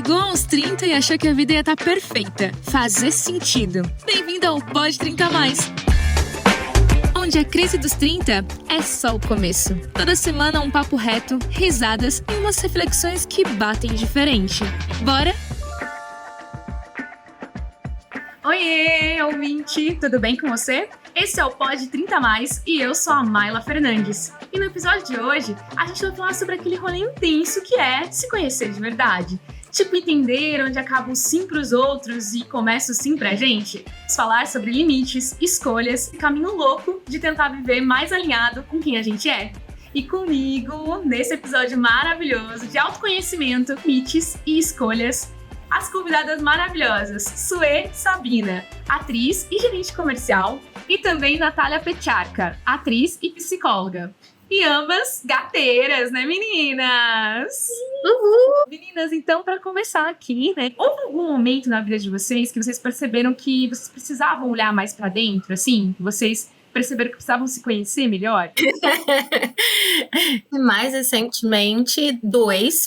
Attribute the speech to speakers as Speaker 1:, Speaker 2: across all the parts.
Speaker 1: Chegou aos 30 e achou que a vida ia estar perfeita, fazer sentido. Bem-vindo ao Pode 30 Mais, onde a crise dos 30 é só o começo. Toda semana um papo reto, risadas e umas reflexões que batem diferente. Bora?
Speaker 2: Oiê, ouvinte! Tudo bem com você? Esse é o Pode 30 Mais e eu sou a Mayla Fernandes. E no episódio de hoje, a gente vai falar sobre aquele rolê intenso que é se conhecer de verdade. Tipo, entender onde acaba o sim pros outros e começa o sim pra gente. Vamos falar sobre limites, escolhas e caminho louco de tentar viver mais alinhado com quem a gente é. E comigo, nesse episódio maravilhoso de autoconhecimento, limites e escolhas, as convidadas maravilhosas Suê Sabina, atriz e gerente comercial, e também Natália Petrarca, atriz e psicóloga. E ambas gateiras, né, meninas? Uhul! Meninas, então, para começar aqui, né, houve algum momento na vida de vocês que vocês perceberam que vocês precisavam olhar mais para dentro, assim? Que vocês perceberam que precisavam se conhecer melhor?
Speaker 3: Mais recentemente,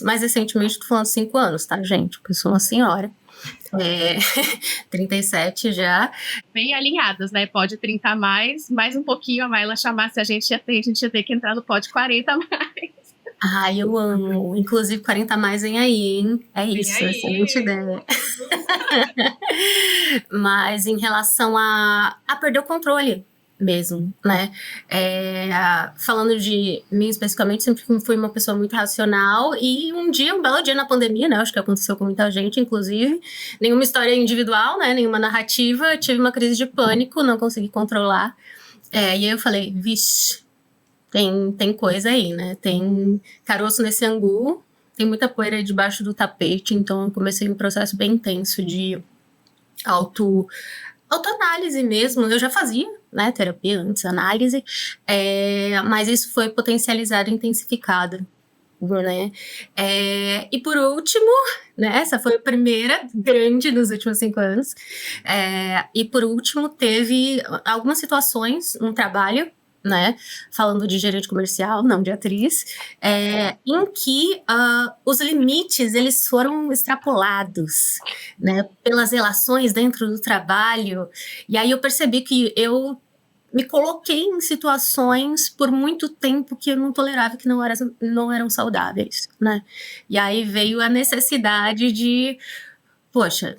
Speaker 3: mais recentemente, tô falando 5 anos, tá, gente? Porque eu sou uma senhora. 37 já.
Speaker 2: Bem alinhadas, né? Pode 30 mais um pouquinho a Mayla chamasse a gente ia ter que entrar no Pode 40 mais.
Speaker 3: Ai, eu amo. Inclusive, 40 mais vem aí, hein? É isso, excelente ideia. Mas em relação a perder o controle mesmo, né? Falando de mim especificamente, sempre fui uma pessoa muito racional e um belo dia na pandemia, né? Acho que aconteceu com muita gente, inclusive. Nenhuma história individual, né? Nenhuma narrativa. Tive uma crise de pânico, não consegui controlar. E aí eu falei, vixe, tem coisa aí, né? Tem caroço nesse angu, tem muita poeira debaixo do tapete, então eu comecei um processo bem intenso de autoanálise mesmo. Eu já fazia, né, terapia antes, análise, mas isso foi potencializado e intensificado, né? E por último, né, essa foi a primeira grande nos últimos 5 anos, e por último teve algumas situações no trabalho, né, falando de gerente comercial, não de atriz, em que os limites eles foram extrapolados, né, pelas relações dentro do trabalho, e aí eu percebi que eu me coloquei em situações por muito tempo que eu não tolerava, que não eram saudáveis, né, e aí veio a necessidade de poxa,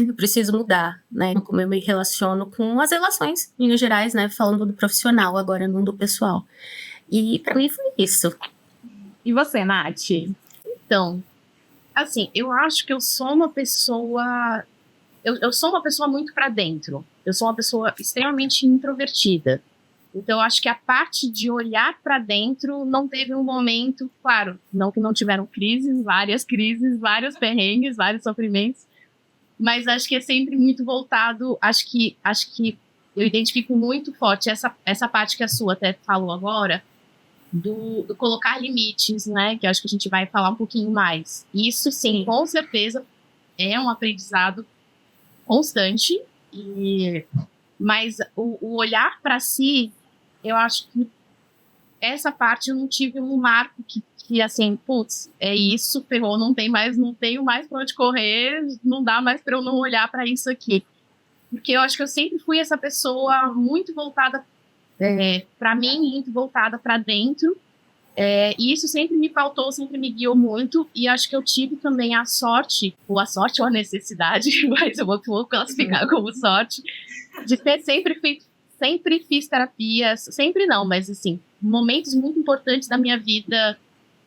Speaker 3: eu preciso mudar, né? Como eu me relaciono com as relações, em gerais, né? Falando do profissional agora, não do pessoal. E pra mim foi isso.
Speaker 2: E você, Nath?
Speaker 4: Então, assim, eu acho que eu sou uma pessoa... Eu sou uma pessoa muito pra dentro. Eu sou uma pessoa extremamente introvertida. Então, eu acho que a parte de olhar pra dentro não teve um momento, claro, não que não tiveram crises, vários perrengues, vários sofrimentos, mas acho que é sempre muito voltado, acho que eu identifico muito forte essa parte que a sua até falou agora, do colocar limites, né, que eu acho que a gente vai falar um pouquinho mais. Isso, sim, com certeza, é um aprendizado constante, mas o olhar para si, eu acho que essa parte eu não tive um marco que assim, putz, é isso, ferrou, não tenho mais pra onde correr, não dá mais pra eu não olhar pra isso aqui. Porque eu acho que eu sempre fui essa pessoa muito voltada pra mim, muito voltada pra dentro, e isso sempre me faltou, sempre me guiou muito, e acho que eu tive também a sorte ou a necessidade, mas eu vou classificar como sorte, de ter sempre fiz terapias, sempre não, mas assim, momentos muito importantes da minha vida,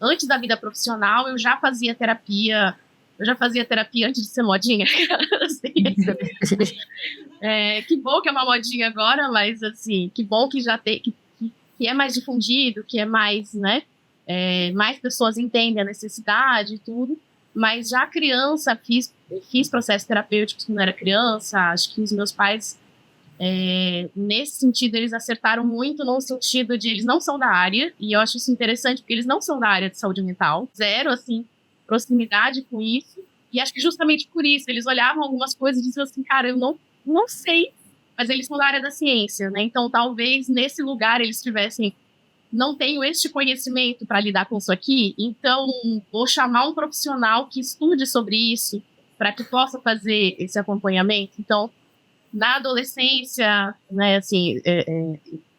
Speaker 4: antes da vida profissional, eu já fazia terapia antes de ser modinha. Assim, que bom que é uma modinha agora, mas assim, que bom que já tem, que é mais difundido, que é mais, né, mais pessoas entendem a necessidade e tudo, mas já criança fiz processos terapêuticos quando era criança, acho que os meus pais nesse sentido, eles acertaram muito no sentido de eles não são da área, e eu acho isso interessante porque eles não são da área de saúde mental, zero, assim, proximidade com isso, e acho que justamente por isso, eles olhavam algumas coisas e diziam assim, cara, eu não sei, mas eles são da área da ciência, né, então talvez nesse lugar eles tivessem não tenho este conhecimento para lidar com isso aqui, então vou chamar um profissional que estude sobre isso para que possa fazer esse acompanhamento. Então, na adolescência, né, assim,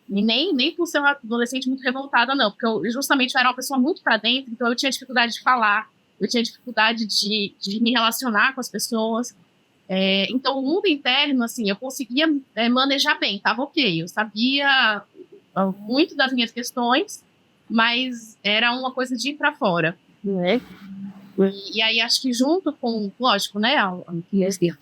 Speaker 4: e nem por ser uma adolescente muito revoltada, não, porque eu justamente era uma pessoa muito para dentro, então eu tinha dificuldade de falar, eu tinha dificuldade de me relacionar com as pessoas. Então, o mundo interno, assim, eu conseguia manejar bem, estava ok, eu sabia muito das minhas questões, mas era uma coisa de ir para fora, né? E aí acho que junto com, lógico, né,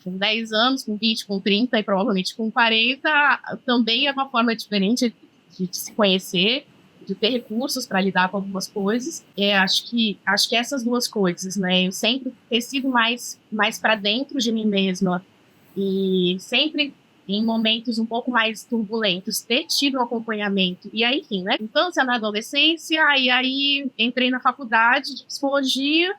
Speaker 4: com 10 anos, com 20, com 30 e provavelmente com 40, também é uma forma diferente de se conhecer, de ter recursos para lidar com algumas coisas. Acho que essas duas coisas, né, eu sempre ter sido mais para dentro de mim mesma e sempre em momentos um pouco mais turbulentos, ter tido um acompanhamento. E aí, enfim, né, infância, na adolescência, e aí entrei na faculdade de psicologia.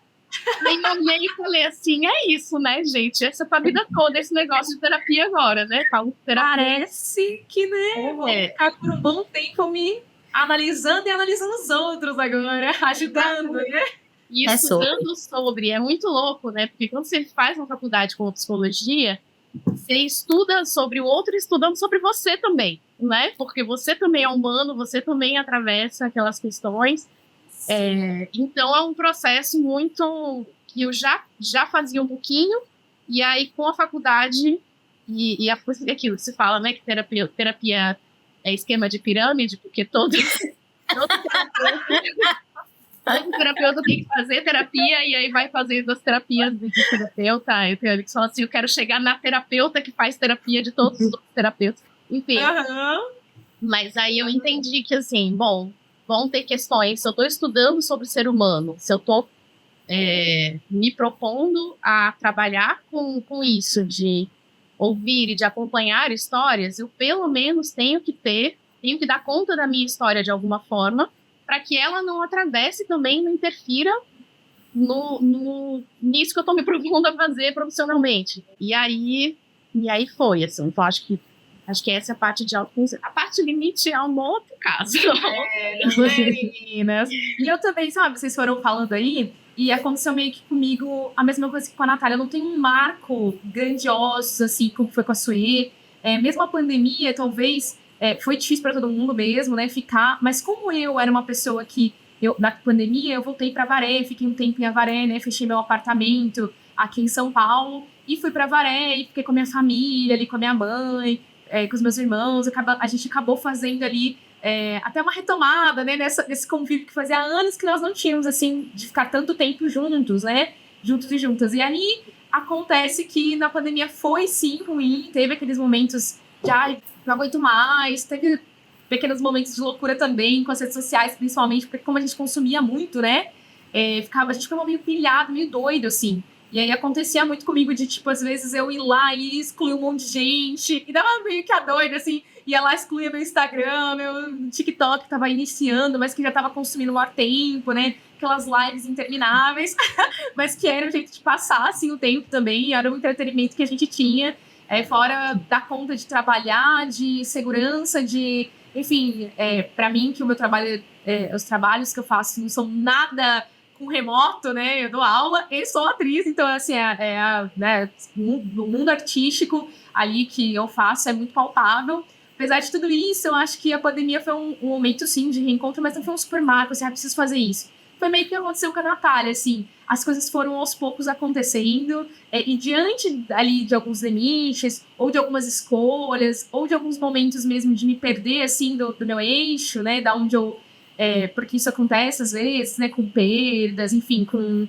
Speaker 4: Aí eu olhei e falei assim, é isso, né, gente? Essa pra vida toda, esse negócio de terapia agora, né?
Speaker 2: Parece que, né, vou ficar por um bom tempo me analisando e analisando os outros agora, ajudando, né?
Speaker 4: E estudando sobre, é muito louco, né? Porque quando você faz uma faculdade com psicologia, você estuda sobre o outro estudando sobre você também, né? Porque você também é humano, você também atravessa aquelas questões. Então é um processo muito que eu já fazia um pouquinho, e aí com a faculdade e aquilo que se fala, né, que terapia é esquema de pirâmide, porque todo terapeuta tem que fazer terapia, e aí vai fazendo as terapias de terapeuta. Eu tenho ali que fala assim, eu quero chegar na terapeuta que faz terapia de todos os outros terapeutas, enfim. Mas aí eu entendi que, assim, bom, vão ter questões, se eu estou estudando sobre o ser humano, se eu estou me propondo a trabalhar com isso, de ouvir e de acompanhar histórias, eu pelo menos tenho que dar conta da minha história de alguma forma, para que ela não atravesse também, não interfira nisso que eu estou me propondo a fazer profissionalmente. E aí foi, assim, então acho que essa é a parte de autoconhecimento. A parte limite é um outro caso.
Speaker 2: Meninas. E eu também, sabe, vocês foram falando aí, e aconteceu meio que comigo a mesma coisa que com a Natália. Eu não tenho um marco grandioso, assim, como foi com a Suê. Mesmo a pandemia, talvez, foi difícil para todo mundo mesmo, né, ficar. Mas como eu era uma pessoa que, na pandemia, eu voltei para Avaré, fiquei um tempo em Avaré, né, fechei meu apartamento aqui em São Paulo, e fui para Avaré, e fiquei com a minha família, ali com a minha mãe, com os meus irmãos. A gente acabou fazendo ali até uma retomada, né, nesse convívio que fazia anos que nós não tínhamos, assim, de ficar tanto tempo juntos, né, juntos e juntas. E aí acontece que na pandemia foi sim ruim, teve aqueles momentos de não aguento mais, teve pequenos momentos de loucura também com as redes sociais, principalmente, porque como a gente consumia muito, né, a gente ficava meio pilhado, meio doido, assim. E aí acontecia muito comigo de, tipo, às vezes eu ir lá e excluir um monte de gente, e dava meio que a doida, assim, ia lá excluir meu Instagram, meu TikTok, que tava iniciando, mas que já tava consumindo maior tempo, né, aquelas lives intermináveis, mas que era um jeito de passar, assim, o tempo também, era um entretenimento que a gente tinha, fora dar conta de trabalhar, de segurança, enfim, pra mim, que o meu trabalho, os trabalhos que eu faço não são nada com remoto, né, eu dou aula e sou atriz, então, assim, né, no mundo artístico ali que eu faço é muito palpável. Apesar de tudo isso, eu acho que a pandemia foi um momento, sim, de reencontro, mas não foi um super marco, assim, preciso fazer isso. Foi meio que aconteceu com a Natália, assim, as coisas foram aos poucos acontecendo, e diante ali de alguns limites, ou de algumas escolhas, ou de alguns momentos mesmo de me perder, assim, do meu eixo, né, da onde eu... porque isso acontece às vezes, né, com perdas, enfim, com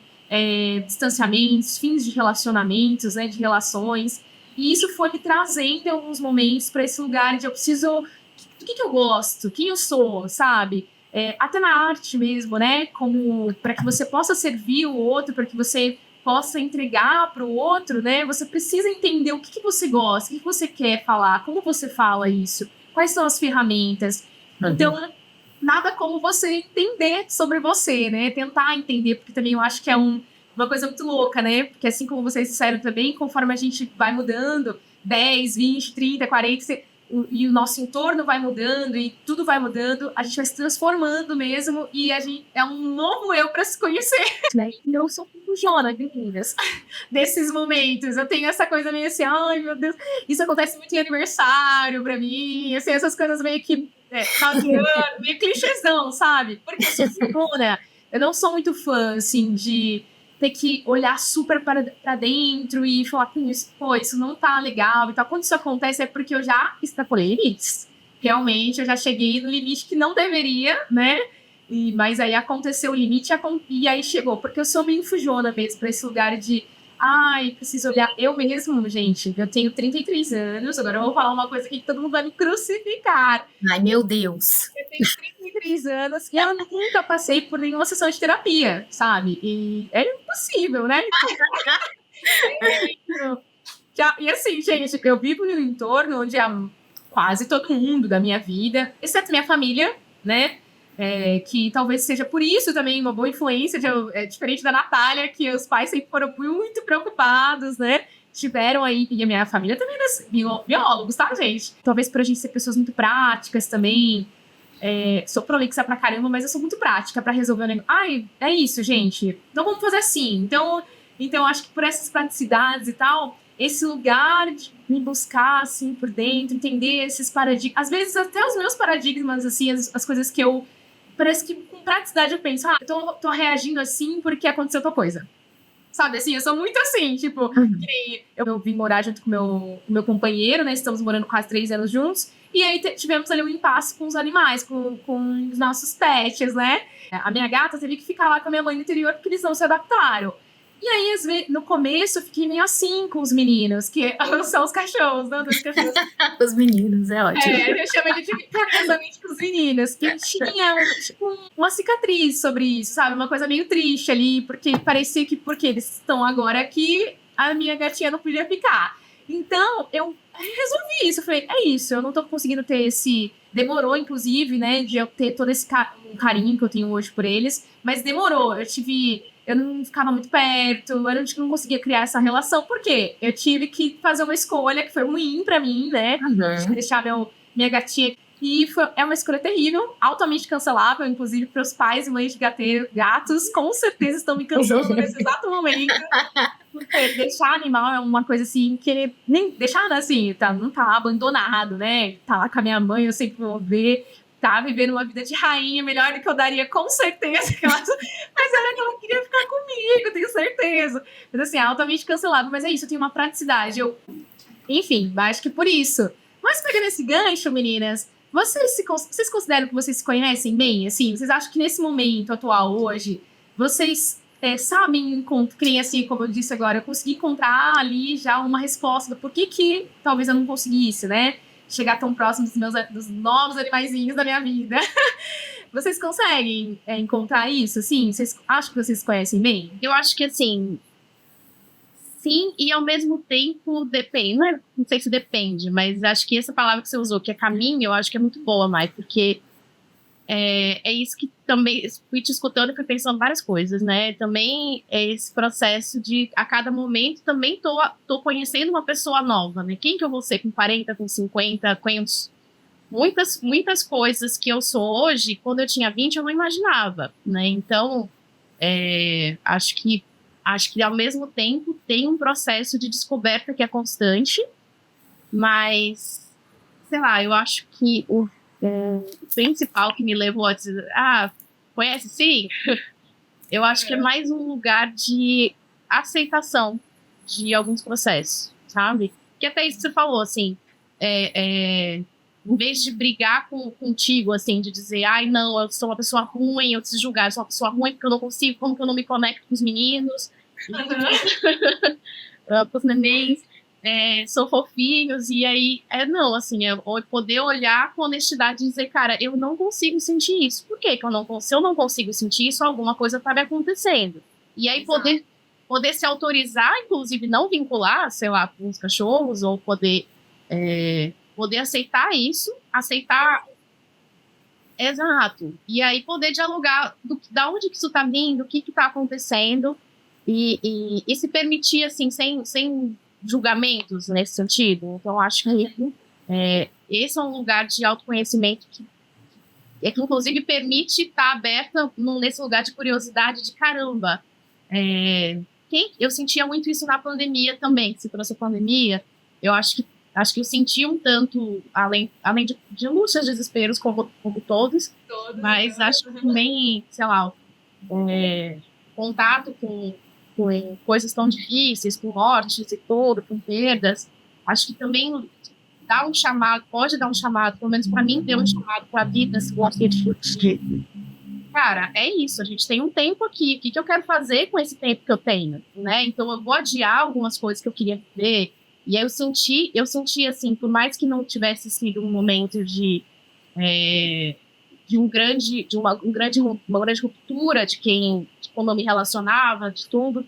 Speaker 2: distanciamentos, fins de relacionamentos, né, de relações, e isso foi me trazendo em alguns momentos para esse lugar de eu preciso, do que eu gosto, quem eu sou, sabe? Até na arte mesmo, né, como para que você possa servir o outro, para que você possa entregar para o outro, né, você precisa entender o que você gosta, o que você quer falar, como você fala isso, quais são as ferramentas. Então, nada como você entender sobre você, né? Tentar entender, porque também eu acho que é uma coisa muito louca, né? Porque assim como vocês disseram também, conforme a gente vai mudando, 10, 20, 30, 40, e o nosso entorno vai mudando e tudo vai mudando, a gente vai se transformando mesmo e a gente é um novo eu para se conhecer, né? E eu sou fujona, meninas, desses momentos. Eu tenho essa coisa meio assim, ai meu Deus, isso acontece muito em aniversário pra mim, assim, essas coisas meio que meio clichêzão, sabe? Porque eu sou fujona, eu não sou muito fã, assim, de ter que olhar super pra dentro e falar, pô, isso não tá legal e tal. Quando isso acontece é porque eu já extrapolei limites. Realmente, eu já cheguei no limite que não deveria, né? Mas aí aconteceu o limite e aí chegou. Porque eu sou meio fujona mesmo pra esse lugar de ai, preciso olhar. Eu mesmo, gente, eu tenho 33 anos, agora eu vou falar uma coisa aqui que todo mundo vai me crucificar.
Speaker 3: Ai, meu Deus.
Speaker 2: Eu tenho 33 anos e eu nunca passei por nenhuma sessão de terapia, sabe? E é impossível, né? E assim, gente, eu vivo num entorno onde quase todo mundo da minha vida, exceto minha família, né? Que talvez seja por isso também uma boa influência, diferente da Natália, que os pais sempre foram muito preocupados, né? Tiveram aí, e a minha família também é biólogos, tá, gente? Talvez por a gente ser pessoas muito práticas também. Sou prolixa pra caramba, mas eu sou muito prática pra resolver o negócio. Ai, é isso, gente. Então vamos fazer assim. Então acho que por essas praticidades e tal, esse lugar de me buscar, assim, por dentro, entender esses paradigmas. Às vezes até os meus paradigmas, assim, as coisas que eu... Parece que com praticidade eu penso, eu tô reagindo assim porque aconteceu tal coisa. Sabe, assim, eu sou muito assim, tipo... Eu vim morar junto com o meu companheiro, né? Estamos morando quase 3 anos juntos. E aí tivemos ali um impasse com os animais, com os nossos pets, né? A minha gata teve que ficar lá com a minha mãe no interior porque eles não se adaptaram. E aí, às vezes, no começo, eu fiquei meio assim com os meninos, que são os cachorros, não? Os cachorros.
Speaker 3: Os meninos, é ótimo.
Speaker 2: Eu chamo ele de carinhosamente com os meninos, que tinha uma cicatriz sobre isso, sabe? Uma coisa meio triste ali, porque parecia que porque eles estão agora aqui, a minha gatinha não podia ficar. Então, eu resolvi isso. Eu falei, é isso, eu não tô conseguindo ter esse... Demorou, inclusive, né, de eu ter todo esse carinho que eu tenho hoje por eles, mas demorou. Eu não ficava muito perto, eu não conseguia criar essa relação. Por quê? Eu tive que fazer uma escolha que foi ruim pra mim, né? De deixar minha gatinha. E é uma escolha terrível, altamente cancelável, inclusive para os pais e mães de gatos, com certeza estão me cancelando nesse exato momento. Porque deixar animal é uma coisa assim, que nem deixar assim, não tá abandonado, né? Tá lá com a minha mãe, eu sempre vou ver. Tá vivendo uma vida de rainha, melhor do que eu daria, com certeza. Mas era que ela queria ficar comigo, tenho certeza. Mas assim, altamente cancelável. Mas é isso, eu tenho uma praticidade. Enfim, acho que por isso. Mas pegando esse gancho, meninas, vocês consideram que vocês se conhecem bem? Assim, vocês acham que nesse momento atual, hoje, vocês sabem, assim, como eu disse agora, eu consegui encontrar ali já uma resposta do porquê que talvez eu não conseguisse, né? Chegar tão próximo dos novos animaizinhos da minha vida. Vocês conseguem encontrar isso, assim? Vocês acham que vocês se conhecem bem?
Speaker 4: Eu acho que, assim, sim, e ao mesmo tempo depende. Não sei se depende, mas acho que essa palavra que você usou, que é caminho, eu acho que é muito boa, Mai, porque é isso que também fui te escutando e fui pensando várias coisas, né? Também é esse processo de, a cada momento, também tô conhecendo uma pessoa nova, né? Quem que eu vou ser com 40, com 50, com muitas coisas que eu sou hoje, quando eu tinha 20, eu não imaginava, né? Então, acho que ao mesmo tempo tem um processo de descoberta que é constante, mas, sei lá, eu acho que o principal que me levou a dizer, conhece sim? Eu acho que é mais um lugar de aceitação de alguns processos, sabe? Que até isso que você falou, assim, em vez de brigar contigo, assim, de dizer, não, eu sou uma pessoa ruim, eu preciso julgar, eu sou uma pessoa ruim porque eu não consigo, como que eu não me conecto com os meninos, com os nenéns, são fofinhos, e aí, não, assim, eu poder olhar com honestidade e dizer, cara, eu não consigo sentir isso. Por que se eu não consigo sentir isso, alguma coisa tá me acontecendo. E aí poder se autorizar, inclusive não vincular, sei lá, com os cachorros, ou poder aceitar isso, exato, e aí poder dialogar da onde que isso tá vindo, o que tá acontecendo, e se permitir, assim, sem julgamentos nesse sentido. Então, acho que esse é um lugar de autoconhecimento que inclusive permite estar aberta nesse lugar de curiosidade de caramba. Eu sentia muito isso na pandemia também. Se trouxe a pandemia, eu acho que eu senti um tanto, além de angústias, desesperos, como todos, mas acho que também, sei lá, contato com coisas tão difíceis, com mortes e tudo, com perdas, acho que também pode dar um chamado, pelo menos para mim, deu um chamado para a vida, se gosta de cara, é isso, a gente tem um tempo aqui, o que eu quero fazer com esse tempo que eu tenho, né? Então eu vou adiar algumas coisas que eu queria ver, e aí eu senti assim, por mais que não tivesse sido um momento de uma grande ruptura de como eu me relacionava, de tudo,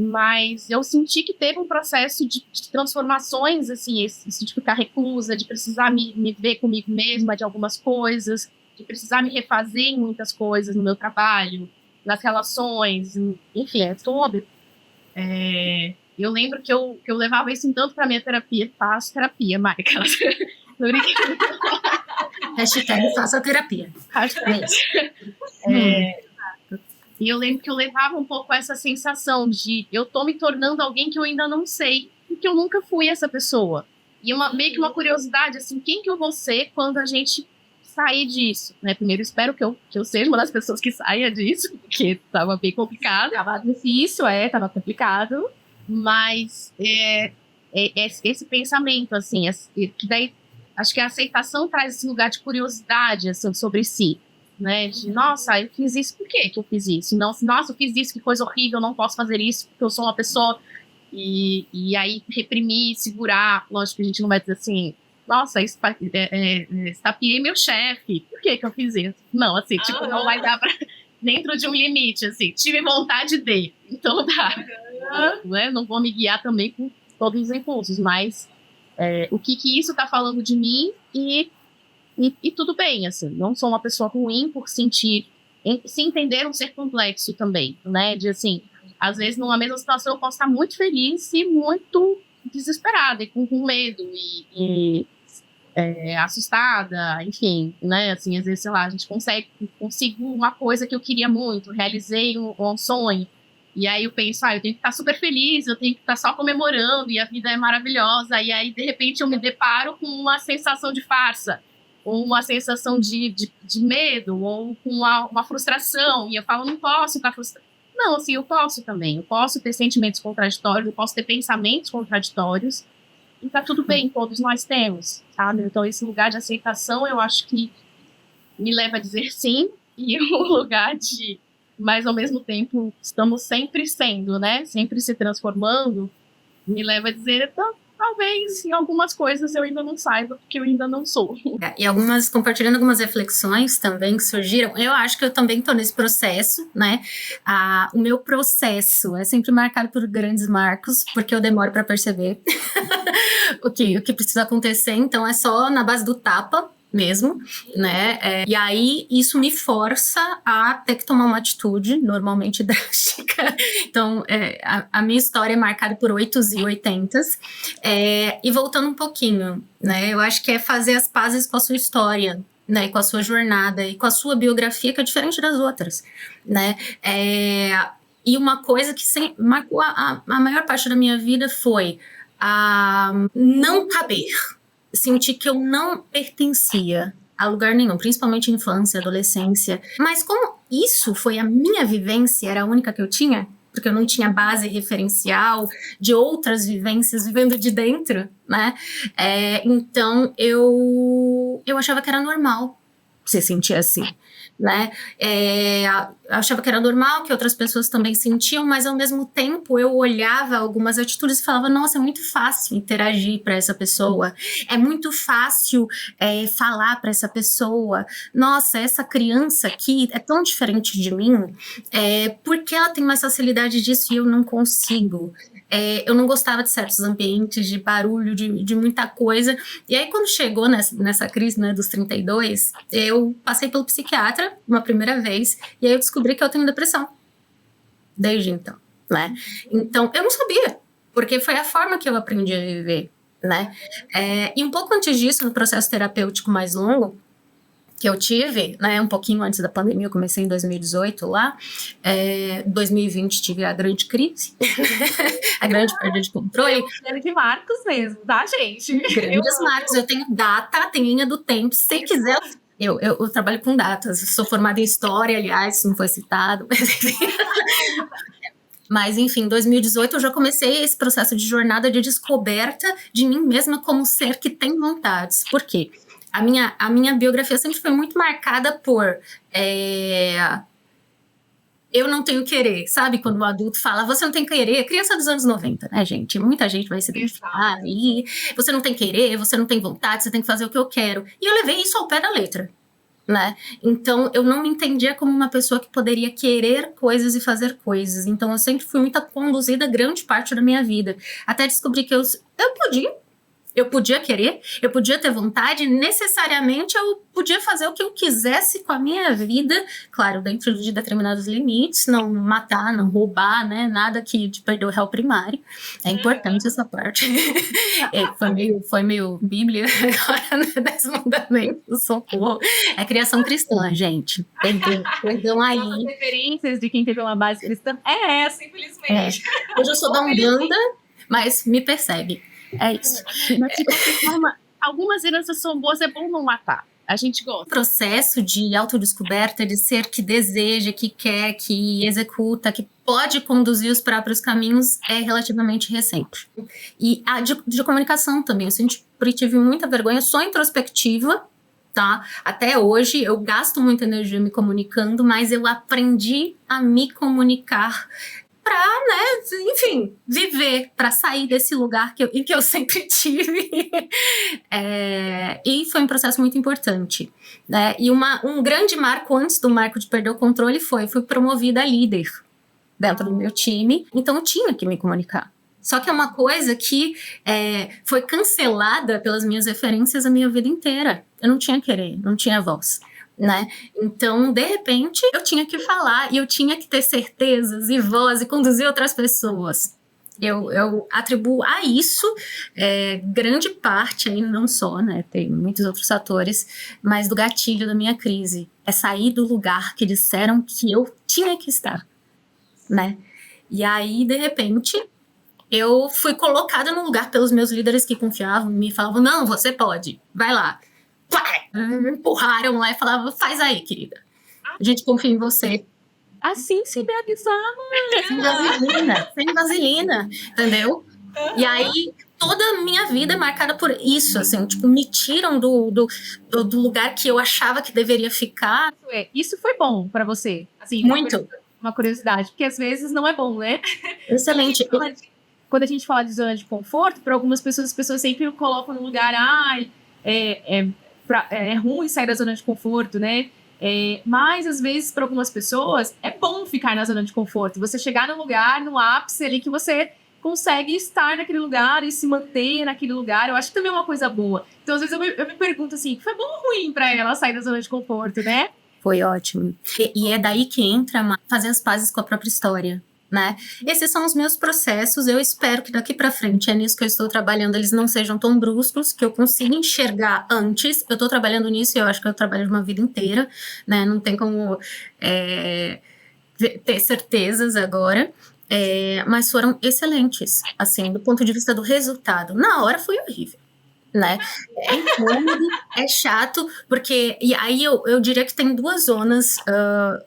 Speaker 4: mas eu senti que teve um processo de transformações, assim, esse de ficar reclusa, de precisar me ver comigo mesma de algumas coisas, de precisar me refazer em muitas coisas no meu trabalho, nas relações, enfim, tudo. Eu lembro que eu levava isso tanto para minha terapia, faço terapia, Maica.
Speaker 3: Hashtag faça terapia.
Speaker 4: E eu lembro que eu levava um pouco essa sensação de eu tô me tornando alguém que eu ainda não sei, porque eu nunca fui essa pessoa. E meio que uma curiosidade, assim, quem que eu vou ser quando a gente sair disso, né? Primeiro, espero que eu seja uma das pessoas que saia disso, porque tava bem complicado.
Speaker 2: Tava difícil, tava complicado.
Speaker 4: Mas esse pensamento, assim, que daí acho que a aceitação traz esse lugar de curiosidade, assim, sobre si. Né, de, nossa, eu fiz isso, por que eu fiz isso? Nossa, eu fiz isso, que coisa horrível, eu não posso fazer isso, porque eu sou uma pessoa. E aí, reprimir, segurar, lógico que a gente não vai dizer assim, nossa, estapeei meu chefe, por que eu fiz isso? Não, assim, tipo, não vai dar pra, dentro de um limite, assim, tive vontade de, então dá. Né? Não vou me guiar também com todos os impulsos, mas o que isso tá falando de mim e tudo bem, assim, não sou uma pessoa ruim por se entender um ser complexo também, né, de assim, às vezes numa mesma situação eu posso estar muito feliz e muito desesperada e com medo e assustada, enfim, né, assim, às vezes, sei lá, a gente consigo uma coisa que eu queria muito, realizei um sonho, e aí eu penso, eu tenho que estar super feliz, eu tenho que estar só comemorando, e a vida é maravilhosa, e aí, de repente, eu me deparo com uma sensação de farsa, ou uma sensação de medo, ou com uma frustração, e eu falo, não posso estar frustrada. Não, assim, eu posso também, eu posso ter sentimentos contraditórios, eu posso ter pensamentos contraditórios, e tá tudo bem, todos nós temos, sabe? Então, esse lugar de aceitação, eu acho que me leva a dizer sim, e um lugar de, mas ao mesmo tempo, estamos sempre sendo, né? Sempre se transformando, me leva a dizer, talvez em algumas coisas eu ainda não saiba, porque eu ainda não sou.
Speaker 3: E compartilhando algumas reflexões também que surgiram, eu acho que eu também estou nesse processo, né? O meu processo é sempre marcado por grandes marcos, porque eu demoro para perceber o que precisa acontecer, então é só na base do tapa mesmo, né? E aí isso me força a ter que tomar uma atitude, normalmente drástica. Então, a minha história é marcada por 8s e 80s. E voltando um pouquinho, né? Eu acho que é fazer as pazes com a sua história, né? E com a sua jornada, e com a sua biografia, que é diferente das outras, né? E uma coisa que marcou a maior parte da minha vida foi a não caber. Senti que eu não pertencia a lugar nenhum, principalmente infância, adolescência. Mas como isso foi a minha vivência, era a única que eu tinha, porque eu não tinha base referencial de outras vivências vivendo de dentro, né? Então eu achava que era normal se sentir assim, né? Eu achava que era normal, que outras pessoas também sentiam, mas ao mesmo tempo eu olhava algumas atitudes e falava, nossa, é muito fácil interagir para essa pessoa, é muito fácil falar para essa pessoa, nossa, essa criança aqui é tão diferente de mim, porque ela tem mais facilidade disso e eu não consigo. Eu não gostava de certos ambientes, de barulho, de muita coisa. E aí, quando chegou nessa crise, né, dos 32, eu passei pelo psiquiatra uma primeira vez, e aí eu descobri que eu tenho depressão. Desde então, né? Então, eu não sabia, porque foi a forma que eu aprendi a viver, né? E um pouco antes disso, no processo terapêutico mais longo, que eu tive, né, um pouquinho antes da pandemia, eu comecei em 2018 lá, 2020 tive a grande crise, a grande perda de controle.
Speaker 2: De marcos mesmo, tá, gente?
Speaker 3: Grandes marcos, eu tenho data, tem linha do tempo, se você quiser... Eu trabalho com datas, sou formada em história, aliás, não foi citado, mas enfim, em 2018 eu já comecei esse processo de jornada de descoberta de mim mesma como ser que tem vontades. Por quê? A minha biografia sempre foi muito marcada por eu não tenho querer, sabe? Quando o adulto fala, você não tem querer, criança dos anos 90, né, gente? Muita gente vai se identificar e você não tem querer, você não tem vontade, você tem que fazer o que eu quero. E eu levei isso ao pé da letra, né? Então, eu não me entendia como uma pessoa que poderia querer coisas e fazer coisas. Então, eu sempre fui muito conduzida grande parte da minha vida. Até descobrir que eu podia querer, eu podia ter vontade, necessariamente eu podia fazer o que eu quisesse com a minha vida, claro, dentro de determinados limites, não matar, não roubar, né, nada que te perder o réu primário, é importante essa parte. Foi meio Bíblia agora, né, 10 mandamentos, socorro, é criação cristã, gente, perdão aí.
Speaker 2: As referências de quem teve uma base cristã é essa, infelizmente.
Speaker 3: Hoje eu sou da Umbanda, mas me persegue. É isso.
Speaker 4: Mas, de qualquer forma, algumas heranças são boas, é bom não matar. A gente gosta.
Speaker 3: O processo de autodescoberta, de ser que deseja, que quer, que executa, que pode conduzir os próprios caminhos, é relativamente recente. E a de comunicação também. Eu sempre tive muita vergonha, sou introspectiva, tá? Até hoje eu gasto muita energia me comunicando, mas eu aprendi a me comunicar para, né, enfim, viver, para sair desse lugar em que eu sempre tive. E foi um processo muito importante, né? E um grande marco antes do marco de perder o controle fui promovida a líder dentro do meu time, então eu tinha que me comunicar. Só que é uma coisa que foi cancelada pelas minhas referências a minha vida inteira. Eu não tinha querer, não tinha voz, né? Então, de repente, eu tinha que falar e eu tinha que ter certezas e voz e conduzir outras pessoas. Eu atribuo a isso grande parte, aí não só, né? Tem muitos outros fatores, mas do gatilho da minha crise. É sair do lugar que disseram que eu tinha que estar, né? E aí, de repente, eu fui colocada no lugar pelos meus líderes que confiavam em mim e falavam, não, você pode, vai lá. Me empurraram lá e falavam, faz aí, querida. A gente confia em você.
Speaker 2: Assim se
Speaker 3: Sem vaselina, entendeu? E aí, toda a minha vida é marcada por isso, assim, tipo, me tiram do lugar que eu achava que deveria ficar.
Speaker 2: Isso foi bom pra você? Assim,
Speaker 3: muito.
Speaker 2: Uma curiosidade, porque às vezes não é bom, né?
Speaker 3: Excelente.
Speaker 2: Quando a gente fala de zona de conforto, para algumas pessoas, as pessoas sempre colocam no lugar, é ruim sair da zona de conforto, né? Mas, às vezes, para algumas pessoas, é bom ficar na zona de conforto. Você chegar num lugar, no ápice ali, que você consegue estar naquele lugar e se manter naquele lugar. Eu acho que também é uma coisa boa. Então, às vezes, eu me pergunto assim, foi bom ou ruim para ela sair da zona de conforto, né?
Speaker 3: Foi ótimo. E é daí que entra fazer as pazes com a própria história, né? Esses são os meus processos, eu espero que daqui pra frente, é nisso que eu estou trabalhando, eles não sejam tão bruscos, que eu consiga enxergar antes. Eu tô trabalhando nisso e eu acho que eu trabalho de uma vida inteira, né? Não tem como ter certezas agora, mas foram excelentes, assim, do ponto de vista do resultado. Na hora foi horrível, né? É incômodo, é chato, porque... E aí eu diria que tem duas zonas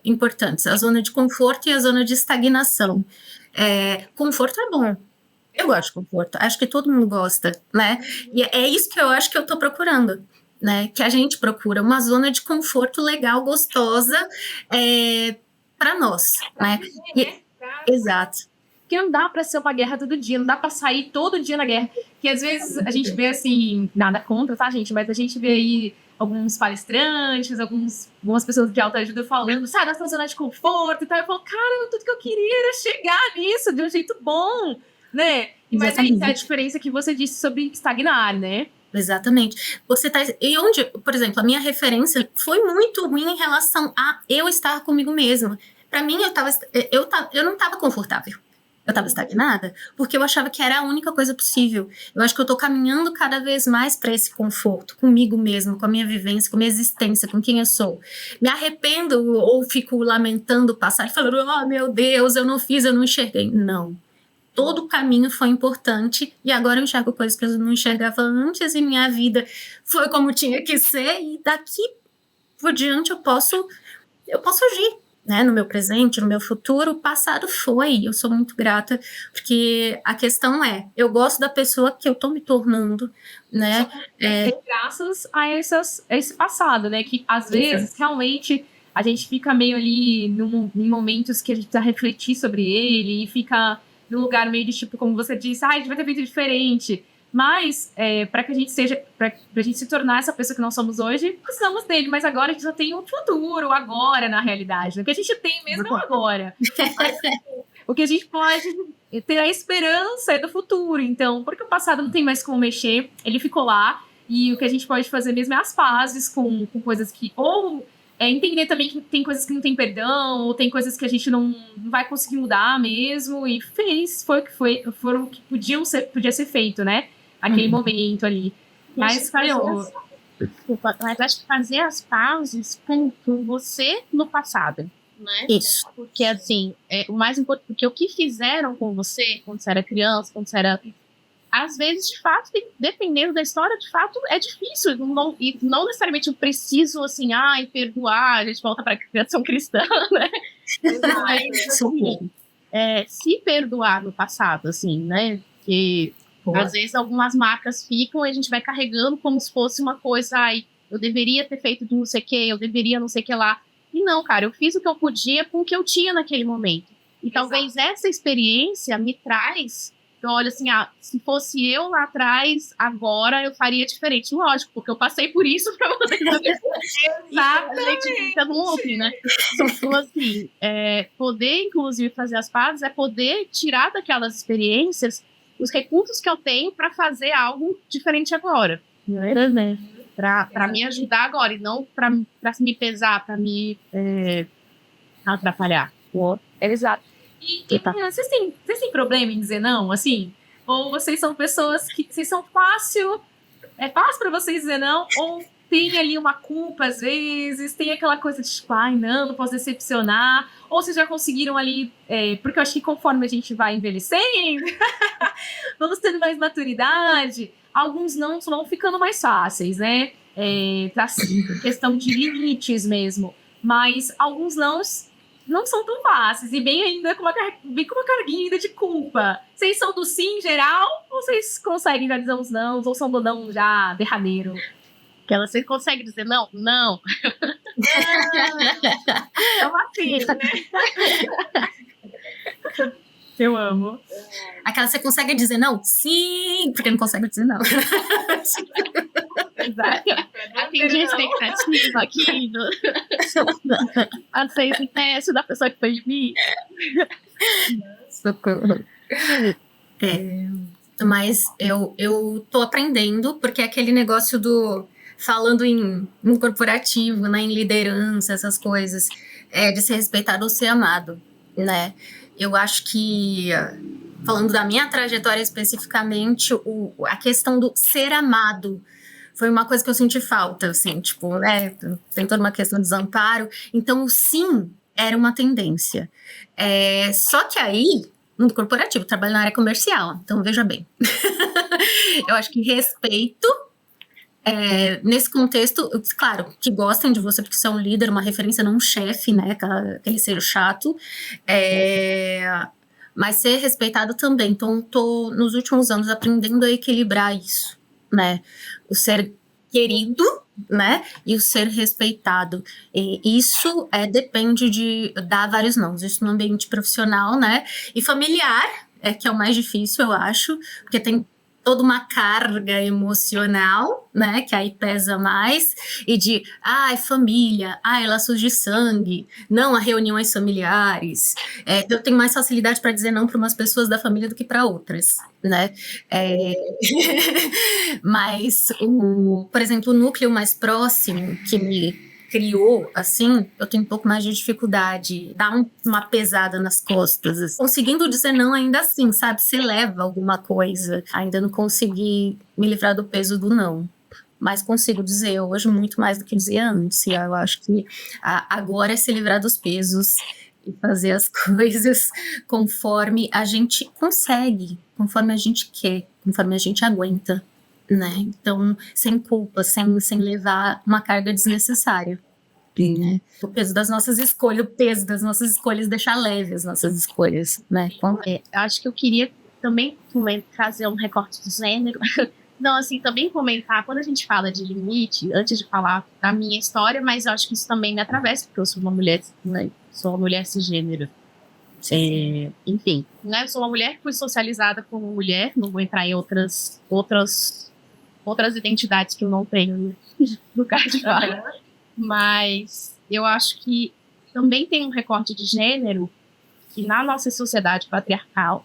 Speaker 3: importantes. A zona de conforto e a zona de estagnação. Conforto é bom. Eu gosto de conforto. Acho que todo mundo gosta, né? E é isso que eu acho que eu tô procurando, né? Que a gente procura. Uma zona de conforto legal, gostosa, para nós, né? Exato.
Speaker 2: Que não dá pra ser uma guerra todo dia, não dá pra sair todo dia na guerra. Que às vezes a gente vê assim, nada contra, tá, gente? Mas a gente vê aí alguns palestrantes, algumas pessoas de autoajuda falando, sai da sua zona de conforto e tal. Eu falo, cara, tudo que eu queria era chegar nisso de um jeito bom, né? Mas aí é a diferença que você disse sobre estagnar, né?
Speaker 3: Exatamente. E onde, por exemplo, a minha referência foi muito ruim em relação a eu estar comigo mesma. Pra mim, eu não estava confortável. Eu estava estagnada porque eu achava que era a única coisa possível. Eu acho que eu estou caminhando cada vez mais para esse conforto, comigo mesmo, com a minha vivência, com a minha existência, com quem eu sou. Me arrependo ou fico lamentando o passado, falando, oh meu Deus, eu não fiz, eu não enxerguei. Não. Todo o caminho foi importante e agora eu enxergo coisas que eu não enxergava antes e minha vida foi como tinha que ser e daqui por diante eu posso agir. Né, no meu presente, no meu futuro, o passado foi, eu sou muito grata, porque a questão é, eu gosto da pessoa que eu tô me tornando, né?
Speaker 2: Graças a esse passado, né, que às vezes, realmente, a gente fica meio ali em momentos que a gente precisa refletir sobre ele, e fica num lugar meio de tipo, como você disse, a gente vai ter feito diferente. Mas, para que a gente pra gente se tornar essa pessoa que nós somos hoje, precisamos dele. Mas agora a gente já tem um futuro, agora, na realidade. O que a gente tem mesmo é o agora. O que a gente pode ter a esperança é do futuro. Então, porque o passado não tem mais como mexer, ele ficou lá. E o que a gente pode fazer mesmo é as pazes com coisas que... Ou entender também que tem coisas que não tem perdão, ou tem coisas que a gente não vai conseguir mudar mesmo. E foram o que podia ser feito, né? Aquele momento ali. Mas falhou.
Speaker 4: Desculpa, mas acho que fazer as pauzes com você no passado, né?
Speaker 3: Isso.
Speaker 4: Porque, assim, o mais importante, porque o que fizeram com você quando você era criança, quando você era... Às vezes, de fato, dependendo da história, de fato, é difícil. E não necessariamente eu preciso, assim, perdoar, a gente volta para a criação cristã, né? Mas, assim, se perdoar no passado, assim, né? Que... Às vezes algumas marcas ficam e a gente vai carregando como se fosse uma coisa, eu deveria ter feito de não sei o que, eu deveria não sei o que lá. E não, cara, eu fiz o que eu podia com o que eu tinha naquele momento. E talvez essa experiência me traz, eu olho assim, se fosse eu lá atrás, agora eu faria diferente. Lógico, porque eu passei por isso pra poder fazer. Exatamente. Fica no loop, né? Então, assim, poder, inclusive, fazer as pazes é poder tirar daquelas experiências os recursos que eu tenho para fazer algo diferente agora, né? Para me ajudar agora e não para me pesar, para me atrapalhar.
Speaker 2: Exato. E vocês têm problema em dizer não, assim? Ou vocês são pessoas que vocês são fácil para vocês dizer não? Ou tem ali uma culpa às vezes? Tem aquela coisa de tipo, não posso decepcionar? Ou vocês já conseguiram ali, porque eu acho que conforme a gente vai envelhecendo, vamos tendo mais maturidade, alguns não vão ficando mais fáceis, né? Pra questão de limites mesmo. Mas alguns não são tão fáceis, e bem ainda com uma carguinha ainda de culpa. Vocês são do sim em geral, ou vocês conseguem já dizer uns não, ou são do não já derradeiro?
Speaker 4: Que você consegue dizer não? Não.
Speaker 2: É uma pena, né? Eu amo.
Speaker 3: Aquela você consegue dizer não? Sim, porque não consegue dizer não.
Speaker 4: Exato. Atendi a expectativa aqui aceito o teste da pessoa que foi de mim.
Speaker 3: Socorro. Mas eu tô aprendendo, porque é aquele negócio falando em corporativo, né, em liderança, essas coisas, de ser respeitado ou ser amado, né? Eu acho que, falando da minha trajetória especificamente, a questão do ser amado foi uma coisa que eu senti falta, assim, tipo, tem toda uma questão de desamparo. Então, o sim era uma tendência. Só que aí, mundo corporativo, trabalho na área comercial, então veja bem. Eu acho que respeito, nesse contexto, claro, que gostem de você porque você é um líder, uma referência, não um chefe, né, aquele ser chato, mas ser respeitado também. Então, tô nos últimos anos aprendendo a equilibrar isso, né, o ser querido, né, e o ser respeitado. E isso depende de dar vários nãos, isso no ambiente profissional, né, e familiar, que é o mais difícil, eu acho, porque tem toda uma carga emocional, né, que aí pesa mais, e de, família, laços de sangue, não a reuniões familiares. Eu tenho mais facilidade para dizer não para umas pessoas da família do que para outras, né. Mas, por exemplo, o núcleo mais próximo que me criou, assim, eu tenho um pouco mais de dificuldade, dá uma pesada nas costas, assim. Conseguindo dizer não ainda assim, sabe? Se leva alguma coisa. Ainda não consegui me livrar do peso do não. Mas consigo dizer hoje muito mais do que dizia antes. E eu acho que agora é se livrar dos pesos e fazer as coisas conforme a gente consegue, conforme a gente quer, conforme a gente aguenta, né? Então, sem culpa, sem levar uma carga desnecessária. Né? O peso das nossas escolhas, deixar leve as nossas escolhas, né?
Speaker 4: Acho que eu queria também trazer um recorte de gênero. Não, assim, também comentar, quando a gente fala de limite, antes de falar da minha história, mas eu acho que isso também me atravessa, porque eu sou uma mulher, né? Sou uma mulher cisgênero. Enfim, né? Eu sou uma mulher que fui socializada como mulher, não vou entrar em outras identidades que eu não tenho no lugar de fala. Mas eu acho que também tem um recorte de gênero que na nossa sociedade patriarcal,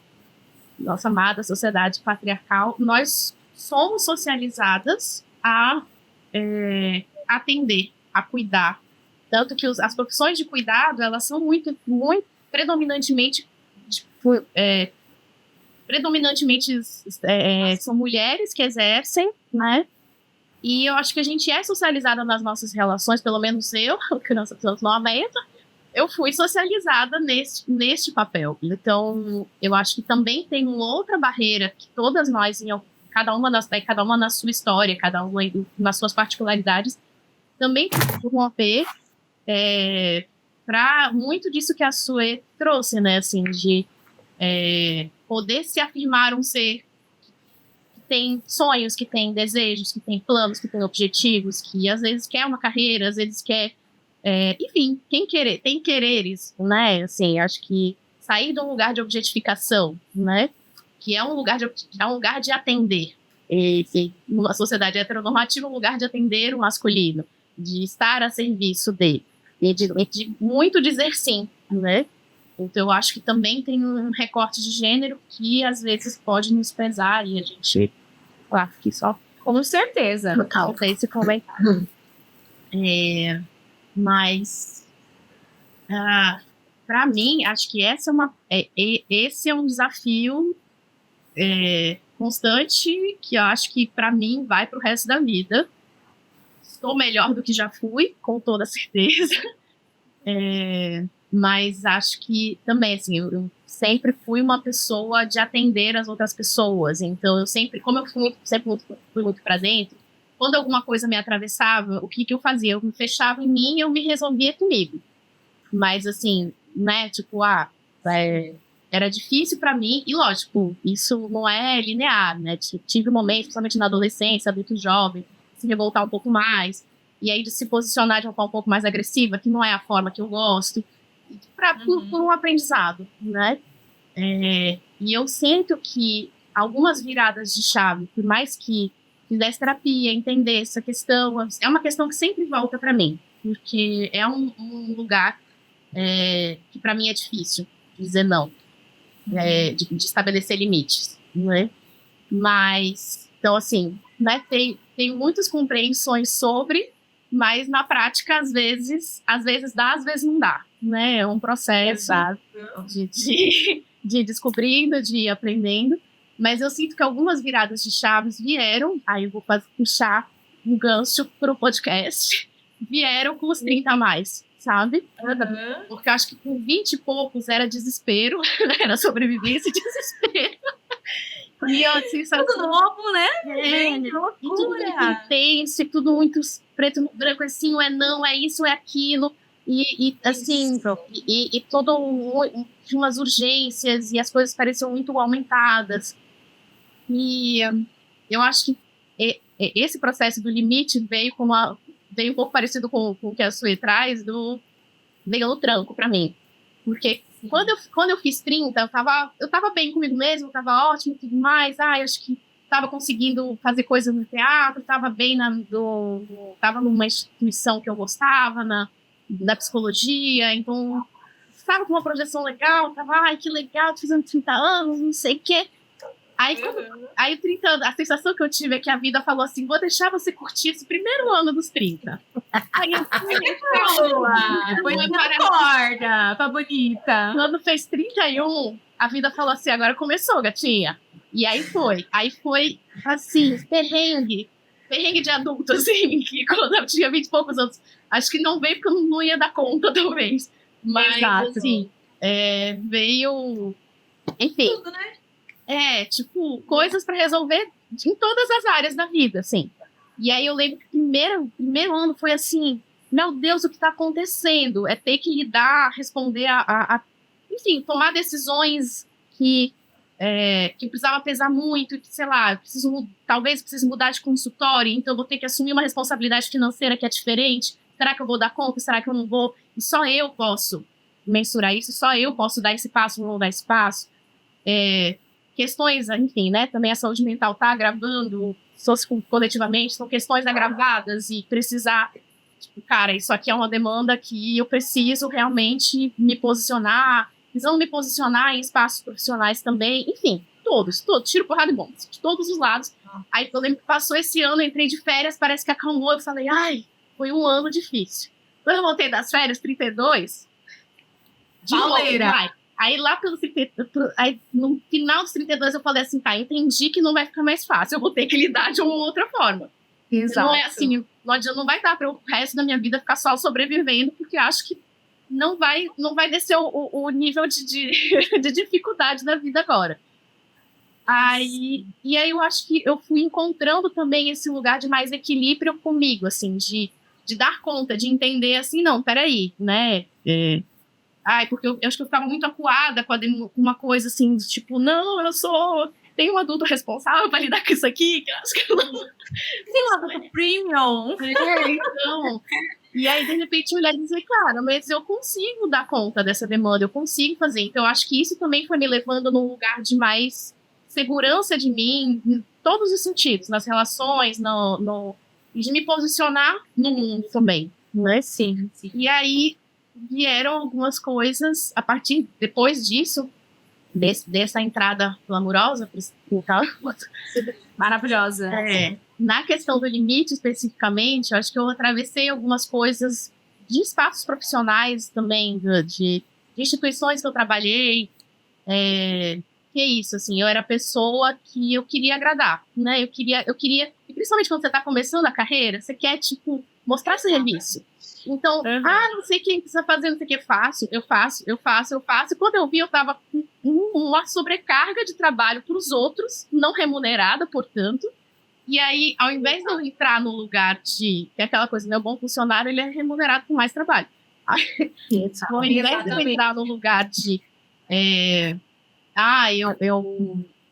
Speaker 4: nossa amada sociedade patriarcal, nós somos socializadas a atender, a cuidar. Tanto que as profissões de cuidado, elas são muito predominantemente são mulheres que exercem, né? E eu acho que a gente é socializada nas nossas relações, pelo menos eu, que nós somos 90, eu fui socializada neste papel. Então, eu acho que também tem uma outra barreira que todas nós, cada uma na sua história, cada uma nas suas particularidades, também romper para muito disso que a Sue trouxe, né, assim, de poder se afirmar um ser que tem sonhos, que tem desejos, que tem planos, que tem objetivos, que às vezes quer uma carreira, às vezes quer, enfim, tem quereres, né, assim, acho que sair de um lugar de objetificação, né, que é um lugar de atender, e numa sociedade heteronormativa, um lugar de atender o masculino, de estar a serviço dele, e de muito dizer sim, né? Então eu acho que também tem um recorte de gênero que às vezes pode nos pesar e a gente aqui só
Speaker 2: com certeza
Speaker 4: total esse comentário. Mas para mim acho que esse é um desafio constante que eu acho que para mim vai para o resto da vida. Estou melhor do que já fui, com toda certeza. Mas acho que também, assim, eu sempre fui uma pessoa de atender as outras pessoas. Então, como eu sempre fui muito pra dentro, quando alguma coisa me atravessava, o que eu fazia? Eu me fechava em mim e eu me resolvia comigo. Mas, assim, né, tipo, era difícil pra mim, e lógico, isso não é linear, né? Tive momentos, principalmente na adolescência, adulto jovem, se revoltar um pouco mais, e aí de se posicionar de uma forma um pouco mais agressiva, que não é a forma que eu gosto, por um aprendizado, né? E eu sinto que algumas viradas de chave, por mais que fizesse terapia, entender essa questão, é uma questão que sempre volta para mim, porque é um lugar que para mim é difícil dizer não, de estabelecer limites, né? Mas, então assim, né, tem muitas compreensões sobre, mas na prática, às vezes dá, às vezes não dá, né? É um processo de descobrindo, de ir aprendendo, mas eu sinto que algumas viradas de chaves vieram, aí eu vou puxar um gancho pro podcast, vieram com os 30 a mais, sabe? Porque eu acho que com 20 e poucos era desespero, era sobrevivência e desespero. E eu, assim,
Speaker 2: tudo novo, né?
Speaker 4: E tudo muito intenso, e tudo muito preto no branco, assim, é não, é isso, é aquilo. E assim, e todo tinha umas urgências, e as coisas pareciam muito aumentadas. E eu acho que esse processo do limite veio um pouco parecido com o que a Sue traz, veio no tranco pra mim. Porque quando eu fiz 30, eu tava bem comigo mesmo, tava ótimo e tudo mais. Eu acho que tava conseguindo fazer coisas no teatro, tava bem tava numa instituição que eu gostava, na psicologia, então tava com uma projeção legal, tava, que legal, tô fazendo 30 anos, não sei o quê. Aí 30 anos, a sensação que eu tive é que a vida falou assim, vou deixar você curtir esse primeiro ano dos 30. Aí eu
Speaker 2: Foi na corda, tá bonita.
Speaker 4: Quando fez 31, a vida falou assim, agora começou, gatinha. E aí foi, assim, perrengue de adulto, assim, que quando eu tinha 20 e poucos anos, acho que não veio porque eu não ia dar conta, talvez. Mas,
Speaker 2: Exato.
Speaker 4: assim, veio, enfim.
Speaker 2: Tudo, né?
Speaker 4: Tipo, coisas pra resolver em todas as áreas da vida, assim. E aí eu lembro que o primeiro ano foi assim, meu Deus, o que tá acontecendo? É ter que lidar, responder enfim, tomar decisões que precisava pesar muito, e que, sei lá, talvez precise mudar de consultório, então eu vou ter que assumir uma responsabilidade financeira que é diferente. Será que eu vou dar conta? Será que eu não vou? E só eu posso mensurar isso, só eu posso dar esse passo, não dar esse passo. Questões, enfim, né? Também a saúde mental tá agravando coletivamente, são questões agravadas e precisar, tipo, cara, isso aqui é uma demanda que eu preciso realmente me posicionar, precisando me posicionar em espaços profissionais também, enfim, todos, tiro, porrada e bomba, de todos os lados. Aí eu lembro que passou esse ano, eu entrei de férias, parece que acalmou, eu falei, ai, foi um ano difícil. Quando eu voltei das férias, 32, de novo, vai. Aí lá pelos 32, aí no final dos 32 eu falei assim, tá, entendi que não vai ficar mais fácil, eu vou ter que lidar de uma outra forma.
Speaker 2: Exato.
Speaker 4: Não é assim, não vai dar para o resto da minha vida ficar só sobrevivendo, porque acho que não vai descer o nível de dificuldade da vida agora. E aí eu acho que eu fui encontrando também esse lugar de mais equilíbrio comigo, assim, de dar conta, de entender assim, não, peraí, né, porque eu acho que eu ficava muito acuada com uma coisa assim, de, tipo, não, tenho um adulto responsável para lidar com isso aqui, que eu acho que eu não...
Speaker 2: Sei lá, do premium.
Speaker 4: Então... E aí, de repente, a mulher dizia, cara, mas eu consigo dar conta dessa demanda, eu consigo fazer. Então, eu acho que isso também foi me levando num lugar de mais segurança de mim, em todos os sentidos, nas relações, de me posicionar no mundo também, né?
Speaker 2: Sim.
Speaker 4: E aí, vieram algumas coisas, depois disso, dessa entrada glamurosa,
Speaker 2: Maravilhosa.
Speaker 4: Na questão do limite, especificamente, eu acho que eu atravessei algumas coisas de espaços profissionais também, de instituições que eu trabalhei, que é isso, assim, eu era a pessoa que eu queria agradar, né, eu queria, e principalmente quando você tá começando a carreira, você quer, tipo, mostrar serviço. Então, não sei quem precisa fazer, não sei o que, eu faço, e quando eu vi, eu tava com uma sobrecarga de trabalho pros outros, não remunerada, portanto. E aí, ao invés de eu entrar no lugar de... Tem aquela coisa, né? O bom funcionário, ele é remunerado com mais trabalho. Ao invés de eu entrar no lugar de...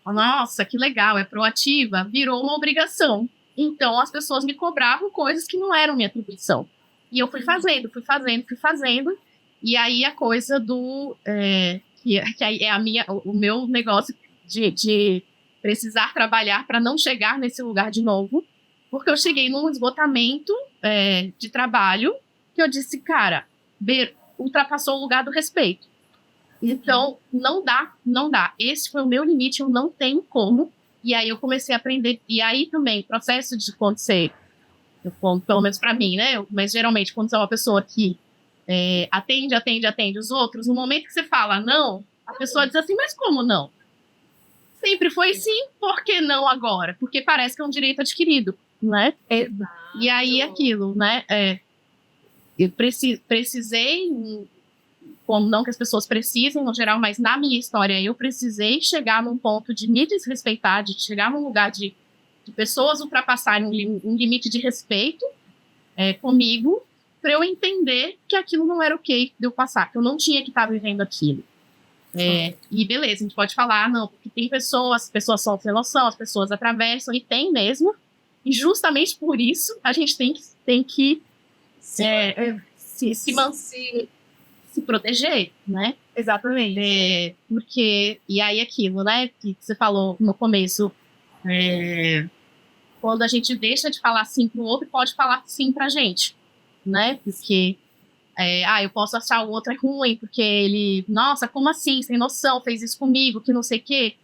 Speaker 4: nossa, que legal, é proativa. Virou uma obrigação. Então, as pessoas me cobravam coisas que não eram minha atribuição. E eu fui fazendo. E aí, a coisa do... que aí é o meu negócio de precisar trabalhar para não chegar nesse lugar de novo, porque eu cheguei num esgotamento de trabalho que eu disse, cara, ultrapassou o lugar do respeito. Então, não dá. Esse foi o meu limite, eu não tenho como. E aí eu comecei a aprender. E aí também, processo de quando você, pelo menos para mim, né? Mas geralmente, quando você é uma pessoa que atende os outros, no momento que você fala não, a pessoa diz assim, mas como não? Sempre foi sim, por que não agora? Porque parece que é um direito adquirido, né? E aí aquilo, né? Eu precisei, como não que as pessoas precisem no geral, mas na minha história eu precisei chegar num ponto de me desrespeitar, de chegar num lugar de pessoas ultrapassarem um limite de respeito comigo, para eu entender que aquilo não era ok de eu passar, que eu não tinha que estar vivendo aquilo. E beleza, a gente pode falar, não, porque tem as pessoas são sem noção, as pessoas atravessam, e tem mesmo, e justamente por isso a gente tem que se proteger, né?
Speaker 2: Exatamente.
Speaker 4: Porque, e aí aquilo, né, que você falou no começo, quando a gente deixa de falar sim pro outro, pode falar sim pra gente, né? Porque eu posso achar o outro ruim, porque ele, nossa, como assim, sem noção, fez isso comigo, que não sei o quê.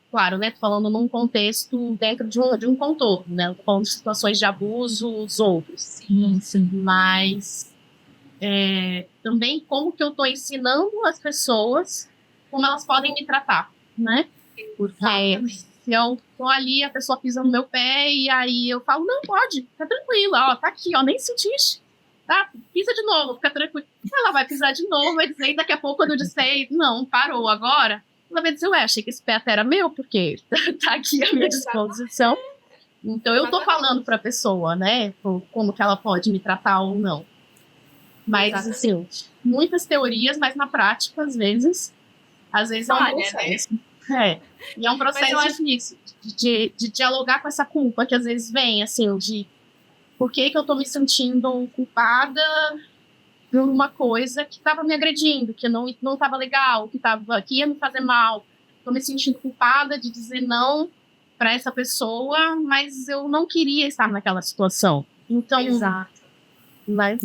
Speaker 4: Claro, né? Tô falando num contexto dentro de um contorno, né? Tô falando de situações de abusos, outros.
Speaker 2: Sim.
Speaker 4: Mas também como que eu tô ensinando as pessoas como elas podem me tratar, né? Porque se eu tô ali, a pessoa pisa no meu pé e aí eu falo, não, pode, fica tranquila, ó, tá aqui, ó, nem sentiste, tá? Pisa de novo, fica tranquila. Ela vai pisar de novo, vai dizer, daqui a pouco quando eu disser, não, parou agora, ela vai dizer, ué, achei que esse pé até era meu, porque tá aqui à minha disposição. Então eu tô falando pra pessoa, né, como que ela pode me tratar ou não. Mas, assim, muitas teorias, mas na prática, às vezes é um processo. E é um processo difícil de dialogar com essa culpa que às vezes vem, assim, de por que eu tô me sentindo culpada por uma coisa que tava me agredindo, que não tava legal, que ia me fazer mal. Tô me sentindo culpada de dizer não para essa pessoa, mas eu não queria estar naquela situação. Então,
Speaker 2: Exato. Mas,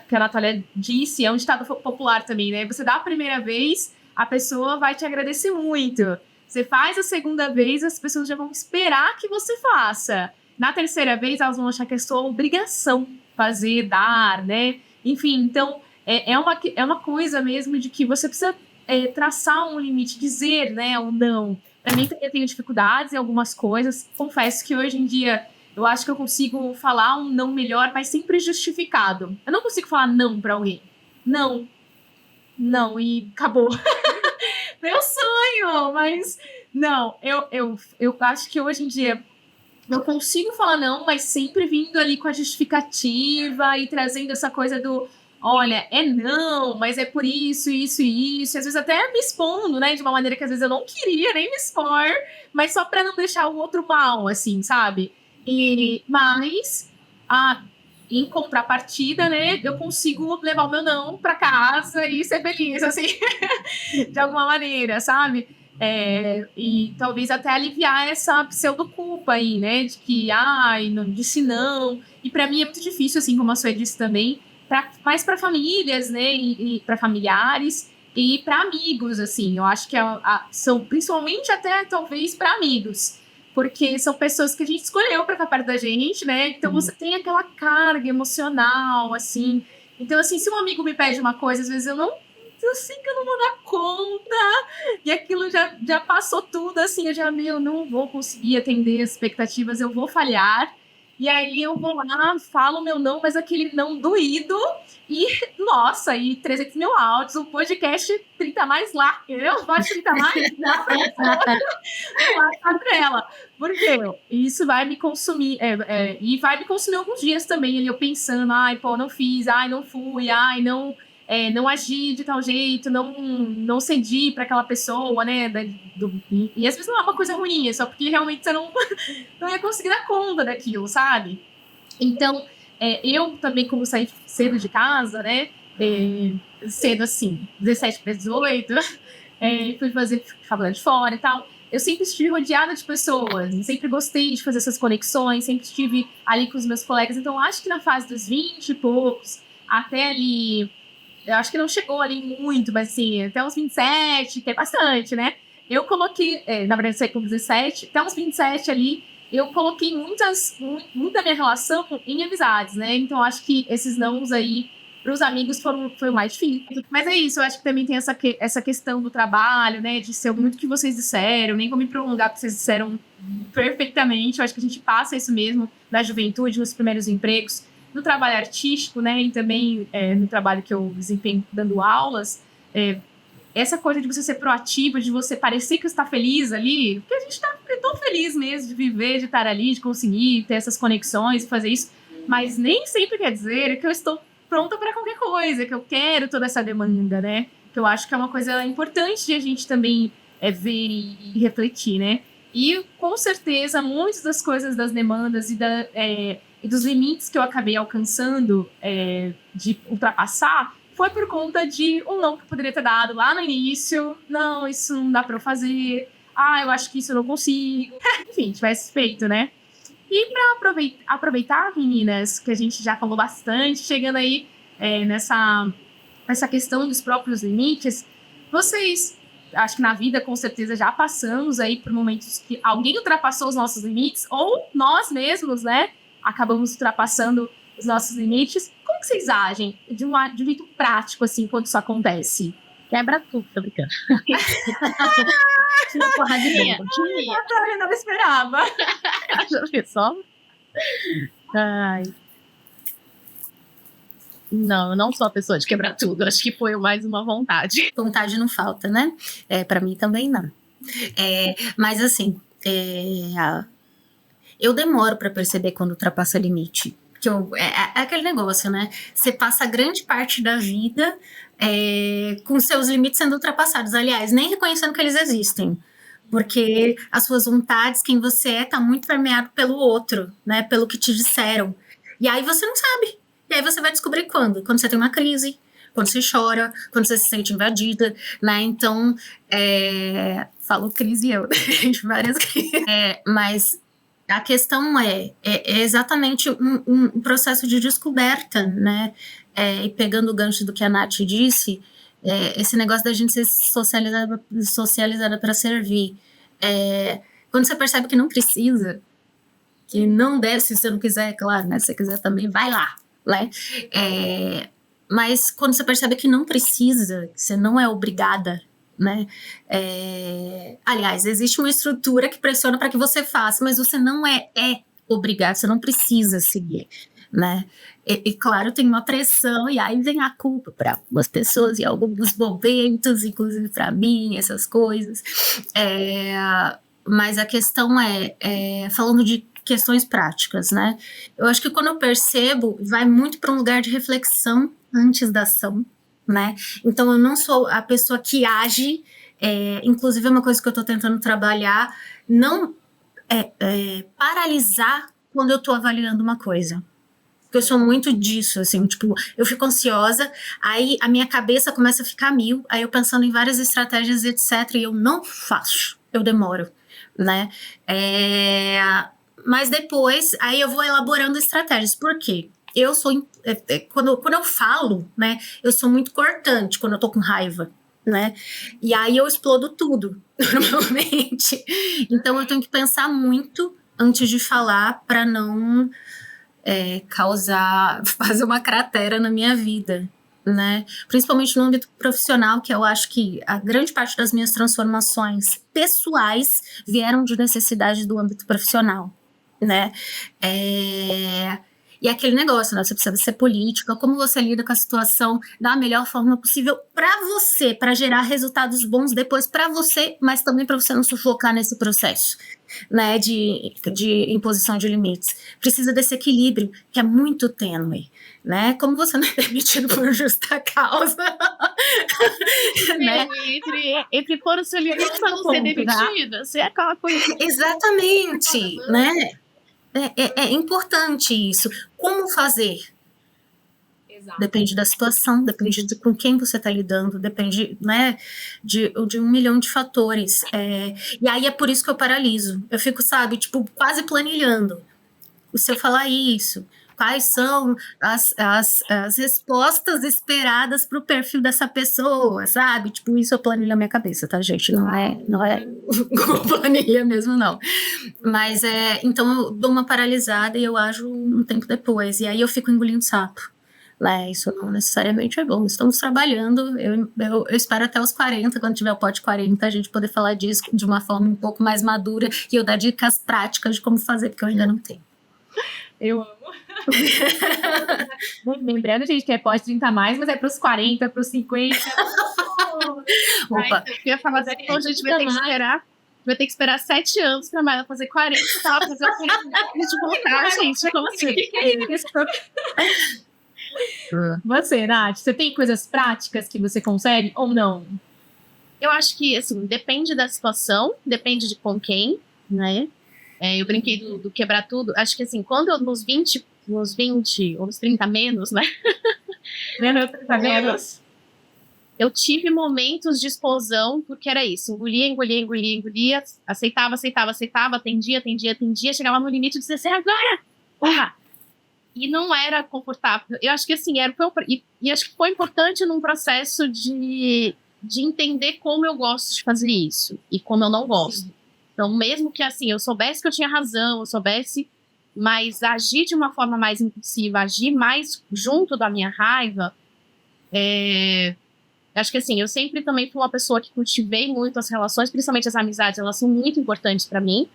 Speaker 2: que a Natália disse, é um ditado popular também, né? Você dá a primeira vez, a pessoa vai te agradecer muito. Você faz a segunda vez, as pessoas já vão esperar que você faça. Na terceira vez, elas vão achar que é sua obrigação fazer, dar, né? Enfim, então, é uma coisa mesmo de que você precisa traçar um limite, dizer, né, ou não. Pra mim, eu tenho dificuldades em algumas coisas. Confesso que hoje em dia eu acho que eu consigo falar um não melhor, mas sempre justificado. Eu não consigo falar não pra alguém. Não. Não, e acabou. Meu sonho, mas não. Eu acho que hoje em dia eu consigo falar não, mas sempre vindo ali com a justificativa e trazendo essa coisa do olha, é não, mas é por isso, isso e isso. E às vezes até me expondo, né? De uma maneira que às vezes eu não queria nem me expor, mas só pra não deixar o outro mal, assim, sabe? Mas, em contrapartida, né, eu consigo levar o meu não pra casa e ser feliz, assim, de alguma maneira, sabe? E talvez até aliviar essa pseudo-culpa aí, né, de que, não disse não. E pra mim é muito difícil, assim, como a Sueli disse também, mais pra famílias, né, e pra familiares e pra amigos, assim. Eu acho que são principalmente até, talvez, pra amigos. Porque são pessoas que a gente escolheu para estar perto da gente, né? Então você tem aquela carga emocional, assim. Então, assim, se um amigo me pede uma coisa, às vezes eu sei que eu não vou dar conta. E aquilo já passou tudo, assim. Eu não vou conseguir atender as expectativas, eu vou falhar. E aí eu vou lá, falo meu não, mas aquele não doído. E, nossa, e 300 mil áudios, um podcast 30 mais lá, entendeu? Pode 30 mais? Lá pra ela. Por quê? Isso vai me consumir, e vai me consumir alguns dias também, ali eu pensando, não fiz, não fui, não agi de tal jeito, não cedi para aquela pessoa, né? E às vezes não é uma coisa ruim, é só porque realmente você não ia conseguir dar conta daquilo, sabe? Então, eu também, como saí cedo de casa, né? Cedo assim, 17 para 18, fui fazer faculdade fora e tal. Eu sempre estive rodeada de pessoas, sempre gostei de fazer essas conexões, sempre estive ali com os meus colegas. Então, acho que na fase dos 20 e poucos, até ali, eu acho que não chegou ali muito, mas assim, até uns 27, que é bastante, né? Eu coloquei, na verdade, eu saí com 17, até uns 27 ali, eu coloquei muita minha relação em amizades, né? Então, acho que esses nãos aí para os amigos foi o mais difícil. Mas é isso, eu acho que também tem essa questão do trabalho, né? De ser muito o que vocês disseram, nem vou me prolongar, porque vocês disseram perfeitamente. Eu acho que a gente passa isso mesmo na juventude, nos primeiros empregos, no trabalho artístico, né? E também no trabalho que eu desempenho dando aulas. Essa coisa de você ser proativo, de você parecer que está feliz ali, porque a gente está tão feliz mesmo de viver, de estar ali, de conseguir ter essas conexões, fazer isso. Mas nem sempre quer dizer que eu estou pronta para qualquer coisa, que eu quero toda essa demanda, né? Que eu acho que é uma coisa importante de a gente também ver e refletir, né? E, com certeza, muitas das coisas das demandas e dos limites que eu acabei alcançando de ultrapassar foi por conta de um não que eu poderia ter dado lá no início. Não, isso não dá para eu fazer. Eu acho que isso eu não consigo. Enfim, tivesse feito, né? E para aproveitar, meninas, que a gente já falou bastante, chegando aí nessa questão dos próprios limites, vocês acho que na vida, com certeza, já passamos aí por momentos que alguém ultrapassou os nossos limites, ou nós mesmos, né, acabamos ultrapassando os nossos limites. Como que vocês agem de um jeito prático, assim, quando isso acontece?
Speaker 4: Quebra tudo, tô brincando.
Speaker 3: Uma porradinha.
Speaker 2: Eu não esperava.
Speaker 4: Já pensou? Ai. Não, eu não sou a pessoa de quebrar tudo. Acho que foi mais uma vontade.
Speaker 3: Vontade não falta, né? Para mim também não. Mas assim, eu demoro para perceber quando ultrapassa o limite. Que é aquele negócio, né? Você passa grande parte da vida com seus limites sendo ultrapassados. Aliás, nem reconhecendo que eles existem. Porque as suas vontades, quem você tá muito permeado pelo outro, né? Pelo que te disseram. E aí você não sabe. E aí você vai descobrir quando? Quando você tem uma crise, quando você chora, quando você se sente invadida, né? Então, falo crise eu, várias crises. Mas a questão é exatamente um processo de descoberta, né? E pegando o gancho do que a Nath disse, esse negócio da gente ser socializada para servir. Quando você percebe que não precisa, que não deve, se você não quiser, claro, né? Se você quiser também, vai lá, né? Mas quando você percebe que não precisa, que você não é obrigada, né? Aliás, existe uma estrutura que pressiona para que você faça, mas você não é obrigado, você não precisa seguir, né? E claro, tem uma pressão, e aí vem a culpa para algumas pessoas e alguns momentos, inclusive para mim, essas coisas. Mas a questão falando de questões práticas, né? Eu acho que quando eu percebo, vai muito para um lugar de reflexão antes da ação, né? Então eu não sou a pessoa que age, inclusive é uma coisa que eu tô tentando trabalhar, não paralisar quando eu tô avaliando uma coisa. Porque eu sou muito disso, assim, tipo, eu fico ansiosa, aí a minha cabeça começa a ficar mil, aí eu pensando em várias estratégias, etc, e eu não faço, eu demoro, né? Mas depois, aí eu vou elaborando estratégias. Por quê? Eu sou, quando eu falo, né, eu sou muito cortante quando eu tô com raiva, né? E aí eu explodo tudo, normalmente. Então eu tenho que pensar muito antes de falar para não fazer uma cratera na minha vida, né? Principalmente no âmbito profissional, que eu acho que a grande parte das minhas transformações pessoais vieram de necessidade do âmbito profissional, né? E aquele negócio, né? Você precisa ser política, como você lida com a situação da melhor forma possível para você, para gerar resultados bons depois para você, mas também para você não sufocar nesse processo, né? De imposição de limites. Precisa desse equilíbrio, que é muito tênue, né? Como você não é demitido por justa causa, né?
Speaker 4: Entre pôr o seu limite para não ser demitida, você é aquela coisa.
Speaker 3: Exatamente, né? É importante isso. Como fazer? Exato. Depende da situação, depende de com quem você está lidando, depende, né, de 1 milhão de fatores. E aí é por isso que eu paraliso. Eu fico, sabe, tipo, quase planilhando. Se eu falar isso, quais são as respostas esperadas para o perfil dessa pessoa, sabe? Tipo, isso eu planilho na minha cabeça, tá, gente? Não é planilha mesmo, não. Mas então eu dou uma paralisada e eu ajo um tempo depois. E aí eu fico engolindo sapo. Isso não necessariamente é bom. Estamos trabalhando, eu espero até os 40, quando tiver o pod 40, a gente poder falar disso de uma forma um pouco mais madura e eu dar dicas práticas de como fazer, porque eu ainda não tenho.
Speaker 2: Eu amo. Lembrando, gente, que é pós 30 mais, mas é pros 40, pros 50.
Speaker 4: Opa. Eu ia falar assim, então a gente vai ter que esperar 7 anos pra Maila fazer 40, tá? Fazer o 40 de voltar, gente. Como assim?
Speaker 2: Você, Nath, você tem coisas práticas que você consegue ou não?
Speaker 4: Eu acho que, assim, depende da situação, depende de com quem, né? Eu brinquei do quebrar tudo. Acho que, assim, quando eu nos 20 ou nos 30 menos, né?
Speaker 2: 30 menos.
Speaker 4: Eu tive momentos de explosão, porque era isso. Engolia, aceitava, atendia, chegava no limite e dizia assim, agora! Porra! E não era confortável. Eu acho que, assim, e acho que foi importante num processo de de entender como eu gosto de fazer isso e como eu não gosto. Então, mesmo que assim, eu soubesse que eu tinha razão, eu soubesse, mas agir de uma forma mais impulsiva, agir mais junto da minha raiva, acho que assim, eu sempre também fui uma pessoa que cultivei muito as relações, principalmente as amizades, elas são muito importantes para mim.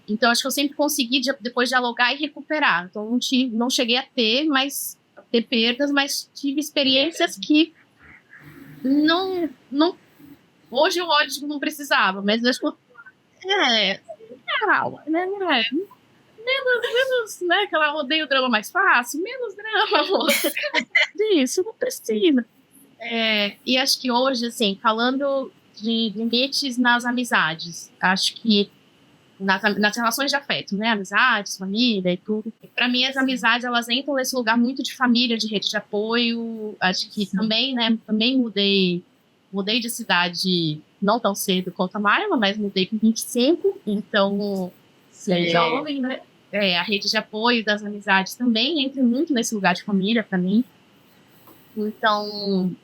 Speaker 4: Então, acho que eu sempre consegui depois dialogar e recuperar. Então, não cheguei a ter perdas, mas tive experiências que não hoje eu olho e digo, não precisava, mas eu acho que menos, né, que ela odeia o drama mais fácil, menos drama, moça. Isso, não precisa. E acho que hoje, assim, falando de limites nas amizades, acho que nas relações de afeto, né, amizades, família e tudo. Para mim, as amizades, elas entram nesse lugar muito de família, de rede de apoio. Acho que também, né, também mudei de cidade não tão cedo quanto a Maila, mas mudei com 25, então jovem, né? A rede de apoio das amizades também entra muito nesse lugar de família para mim. Então,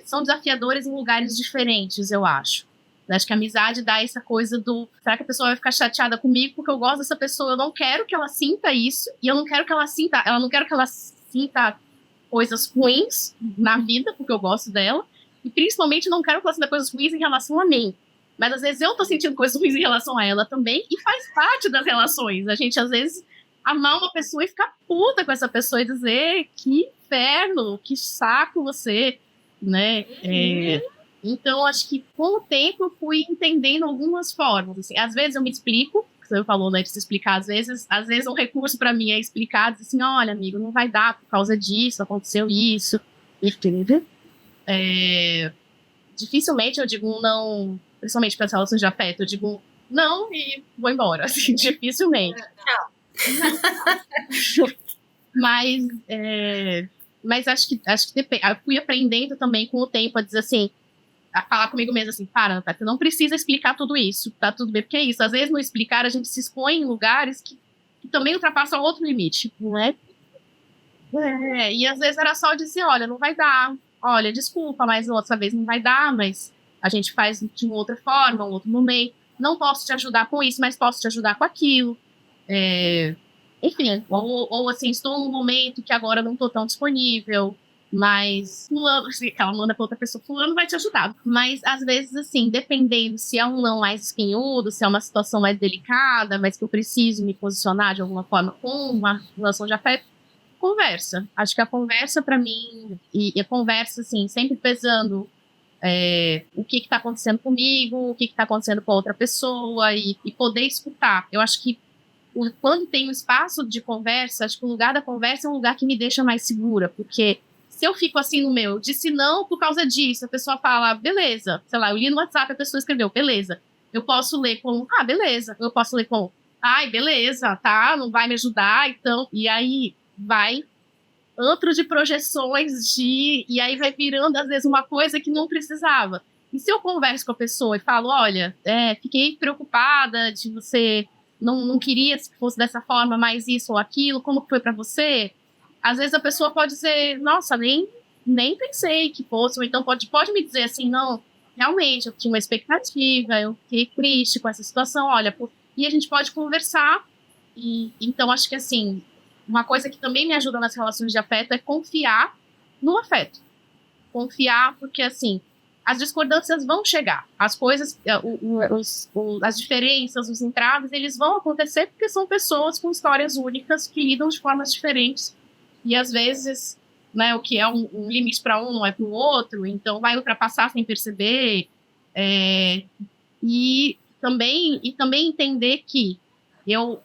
Speaker 4: são desafiadores em lugares diferentes, eu acho. Acho que a amizade dá essa coisa do... Será que a pessoa vai ficar chateada comigo porque eu gosto dessa pessoa? Eu não quero que ela sinta isso. E eu não quero que ela sinta... Ela não quero que ela sinta coisas ruins na vida, porque eu gosto dela. E principalmente não quero que ela sinta coisas ruins em relação a mim. Mas às vezes eu tô sentindo coisas ruins em relação a ela também. E faz parte das relações. A gente, às vezes, amar uma pessoa e ficar puta com essa pessoa e dizer que inferno, que saco você, né? Então, acho que com o tempo eu fui entendendo algumas formas. Assim, às vezes eu me explico, você falou, né, de se explicar. Às vezes um recurso para mim é explicar, dizer assim, olha, amigo, não vai dar por causa disso, aconteceu isso. Dificilmente eu digo não, principalmente para as relações de afeto, eu digo não e vou embora. Assim, dificilmente. Mas acho que depende. Eu fui aprendendo também com o tempo a dizer assim, a falar comigo mesmo assim, para, você não precisa explicar tudo isso, tá tudo bem, porque é isso, às vezes no explicar a gente se expõe em lugares que também ultrapassam outro limite, não é? E às vezes era só dizer, olha, não vai dar, olha, desculpa, mas outra vez não vai dar, mas a gente faz de uma outra forma, um outro momento, não posso te ajudar com isso, mas posso te ajudar com aquilo, enfim, ou assim, estou num momento que agora não estou tão disponível, mas fulano, assim, ela manda pra outra pessoa, fulano vai te ajudar. Mas, às vezes, assim, dependendo se é um não mais espinhudo, se é uma situação mais delicada, mas que eu preciso me posicionar de alguma forma com uma relação de afeto, conversa. Acho que a conversa, pra mim, e a conversa, assim, sempre pesando o que tá acontecendo comigo, o que tá acontecendo com a outra pessoa, e poder escutar. Eu acho que quando tem um espaço de conversa, acho que o lugar da conversa é um lugar que me deixa mais segura, porque se eu fico assim no meu, disse não por causa disso, a pessoa fala, beleza, sei lá, eu li no WhatsApp, a pessoa escreveu, beleza. Eu posso ler como, beleza. Eu posso ler como, ai, beleza, tá, não vai me ajudar, então. E aí vai antro de projeções e aí vai virando, às vezes, uma coisa que não precisava. E se eu converso com a pessoa e falo, olha, fiquei preocupada de você, não queria que fosse dessa forma, mais isso ou aquilo, como foi pra você? Às vezes a pessoa pode dizer, nossa, nem pensei que fosse, ou então pode me dizer assim, não, realmente, eu tinha uma expectativa, eu fiquei triste com essa situação, olha, e a gente pode conversar, e então acho que assim, uma coisa que também me ajuda nas relações de afeto é confiar no afeto. Confiar, porque assim, as discordâncias vão chegar, as coisas, as diferenças, os entraves, eles vão acontecer porque são pessoas com histórias únicas que lidam de formas diferentes. E às vezes, né, o que é um limite para um não é para o outro, então vai ultrapassar sem perceber. E também entender que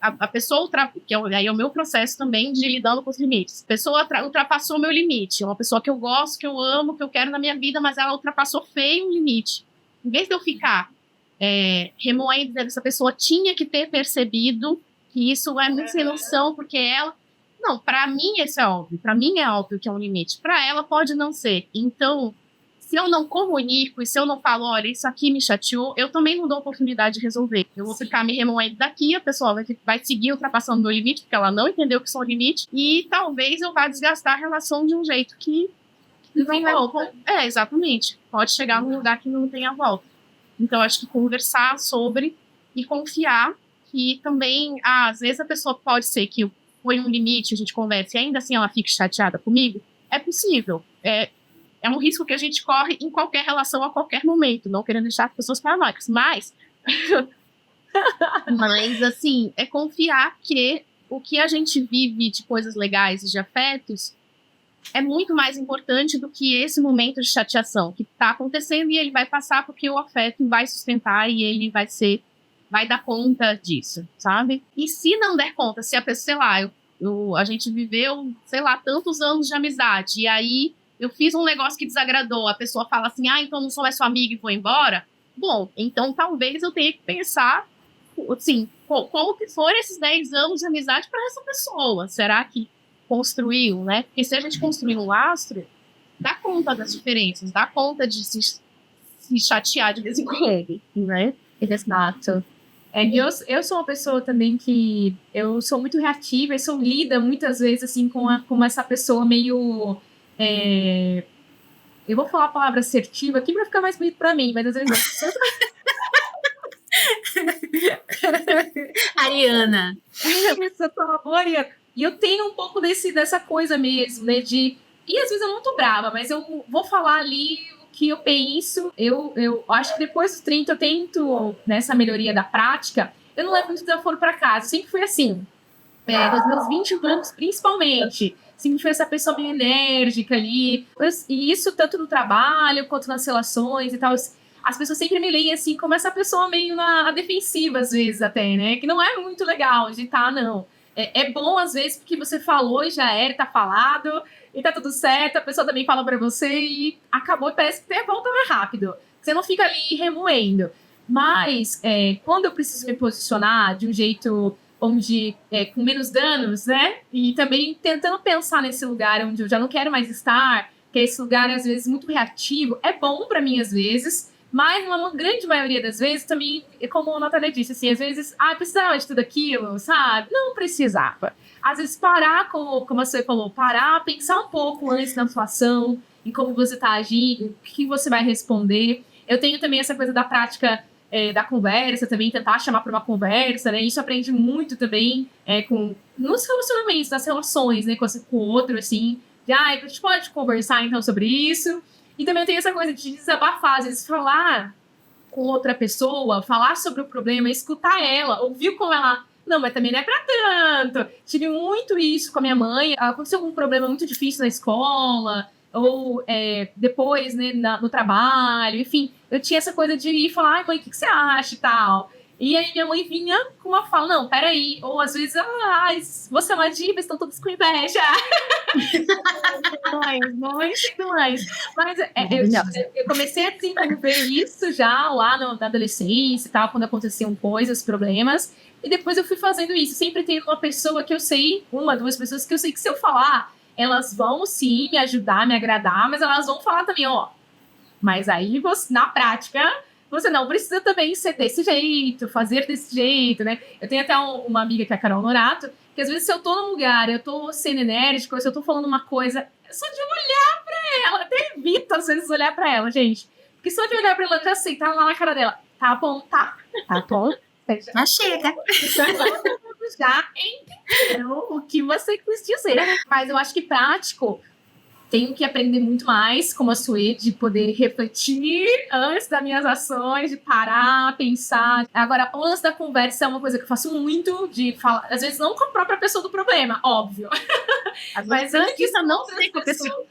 Speaker 4: a pessoa que aí é o meu processo também de lidando com os limites. A pessoa ultrapassou o meu limite, é uma pessoa que eu gosto, que eu amo, que eu quero na minha vida, mas ela ultrapassou feio um limite. Em vez de eu ficar remoendo, essa pessoa tinha que ter percebido que isso é muito sem noção, porque ela... Não, para mim isso é óbvio. Para mim é óbvio que é um limite. Para ela pode não ser. Então, se eu não comunico e se eu não falo, olha, isso aqui me chateou, eu também não dou oportunidade de resolver. Eu vou ficar me remoendo daqui, a pessoa vai seguir ultrapassando o meu limite, porque ela não entendeu que são limite, e talvez eu vá desgastar a relação de um jeito que Exatamente. Pode chegar num lugar que não tenha volta. Então, acho que conversar sobre e confiar que também, às vezes a pessoa pode ser que foi um limite, a gente conversa e ainda assim ela fique chateada comigo. É possível. É um risco que a gente corre em qualquer relação, a qualquer momento, não querendo deixar as pessoas paranoicas, mas assim, é confiar que o que a gente vive de coisas legais e de afetos é muito mais importante do que esse momento de chateação que está acontecendo, e ele vai passar porque o afeto vai sustentar e ele vai dar conta disso, sabe? E se não der conta, se a pessoa, sei lá, a gente viveu, sei lá, tantos anos de amizade, e aí eu fiz um negócio que desagradou, a pessoa fala assim, então não sou mais sua amiga e vou embora, bom, então talvez eu tenha que pensar, assim, como que foram esses 10 anos de amizade para essa pessoa? Será que construiu, né? Porque se a gente construir um lastro, dá conta das diferenças, dá conta de se chatear de vez em quando, né?
Speaker 2: Exato. Eu sou uma pessoa também que eu sou muito reativa e sou lida muitas vezes assim com essa pessoa meio eu vou falar a palavra assertiva aqui pra ficar mais bonito pra mim, mas às vezes
Speaker 3: Ariana.
Speaker 2: E eu tenho um pouco dessa coisa mesmo, né, e às vezes eu não tô brava, mas eu vou falar ali o que eu penso. Eu acho que depois dos 30 eu tento, nessa melhoria da prática, eu não levo muito desaforo pra casa, eu sempre fui assim, dos meus 20 anos principalmente, sempre fui essa pessoa meio enérgica ali, e isso tanto no trabalho quanto nas relações e tal. As pessoas sempre me leem assim como essa pessoa meio na defensiva, às vezes até, né? Que não é muito legal de estar, não. É bom, às vezes, porque você falou e já era, tá falado, e tá tudo certo, a pessoa também fala pra você e acabou, e parece que até volta mais rápido. Você não fica ali remoendo. Mas, quando eu preciso me posicionar de um jeito onde, com menos danos, né? E também tentando pensar nesse lugar onde eu já não quero mais estar, que é esse lugar, às vezes, muito reativo, é bom pra mim, às vezes. Mas, uma grande maioria das vezes, também, como a Natália disse, assim, às vezes, precisava de tudo aquilo, sabe? Não precisava. Às vezes, parar, como você falou, parar, pensar um pouco antes da sua ação, em como você está agindo, o que você vai responder. Eu tenho também essa coisa da prática da conversa, também tentar chamar para uma conversa, né? Isso aprende muito também nos relacionamentos, nas relações, né? Com o outro, assim. A gente pode conversar, então, sobre isso. E também tem essa coisa de desabafar, às vezes falar com outra pessoa, falar sobre o problema, escutar ela, ouvir como ela... Não, mas também não é pra tanto. Tive muito isso com a minha mãe. Aconteceu algum problema muito difícil na escola, ou depois, né, no trabalho, enfim. Eu tinha essa coisa de ir falar, mãe, o que você acha e tal. E aí minha mãe vinha com uma fala, não, peraí. Ou às vezes, você é uma diva, estão todos com inveja. Mas eu comecei a desenvolver isso já lá na adolescência e tal, quando aconteciam coisas, problemas. E depois eu fui fazendo isso. Sempre tem uma pessoa que eu sei, 1, 2 pessoas que eu sei que se eu falar, elas vão sim me ajudar, me agradar, mas elas vão falar também, mas aí na prática... Você não precisa também ser desse jeito, fazer desse jeito, né? Eu tenho até uma amiga que é a Carol Norato, que às vezes se eu tô num lugar, eu tô sendo enérgica, se eu tô falando uma coisa, só de olhar pra ela, até evito às vezes olhar pra ela, gente. Porque só de olhar pra ela, eu já sei, tá lá na cara dela. Tá bom.
Speaker 3: Já chega.
Speaker 2: Já entendeu o que você quis dizer. Mas eu acho que prático... Tenho que aprender muito mais, como a Suê, de poder refletir antes das minhas ações, de parar, pensar. Agora, antes da conversa é uma coisa que eu faço muito, de falar, às vezes não com a própria pessoa do problema, óbvio. Mas antes não sei com a pessoa.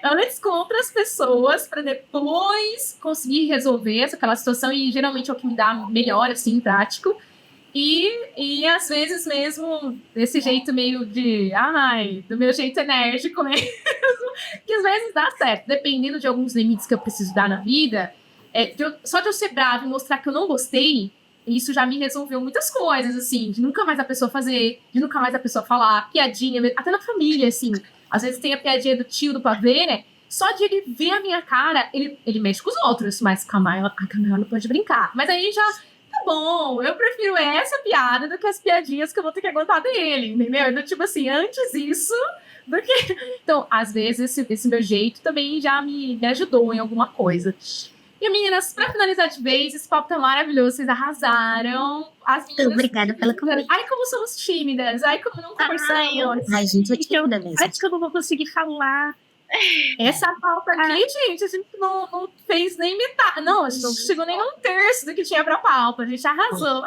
Speaker 2: Antes com outras pessoas, para depois conseguir resolver aquela situação, e geralmente é o que me dá melhor, assim, prático. E às vezes mesmo desse jeito meio do meu jeito enérgico mesmo, que às vezes dá certo, dependendo de alguns limites que eu preciso dar na vida, só de eu ser brava e mostrar que eu não gostei, isso já me resolveu muitas coisas, assim, de nunca mais a pessoa fazer, de nunca mais a pessoa falar, piadinha, até na família, assim, às vezes tem a piadinha do tio, do pavê, né? Só de ele ver a minha cara, ele mexe com os outros, mas com a Maila não pode brincar. Mas aí já... bom, eu prefiro essa piada do que as piadinhas que eu vou ter que aguentar dele, entendeu? Então, tipo assim, antes isso, Então, às vezes, esse meu jeito também já me ajudou em alguma coisa. E, meninas, pra finalizar de vez, esse papo tá maravilhoso, vocês arrasaram. As meninas...
Speaker 3: Obrigada pela conversa.
Speaker 2: Ai, como somos tímidas, ai, como não conversamos.
Speaker 3: Ai, gente, eu te amo mesmo.
Speaker 4: Acho que eu não vou conseguir falar.
Speaker 2: Essa pauta aqui, gente, a gente não fez nem metade. Não, a gente não chegou nem num terço do que tinha pra pauta. A gente arrasou.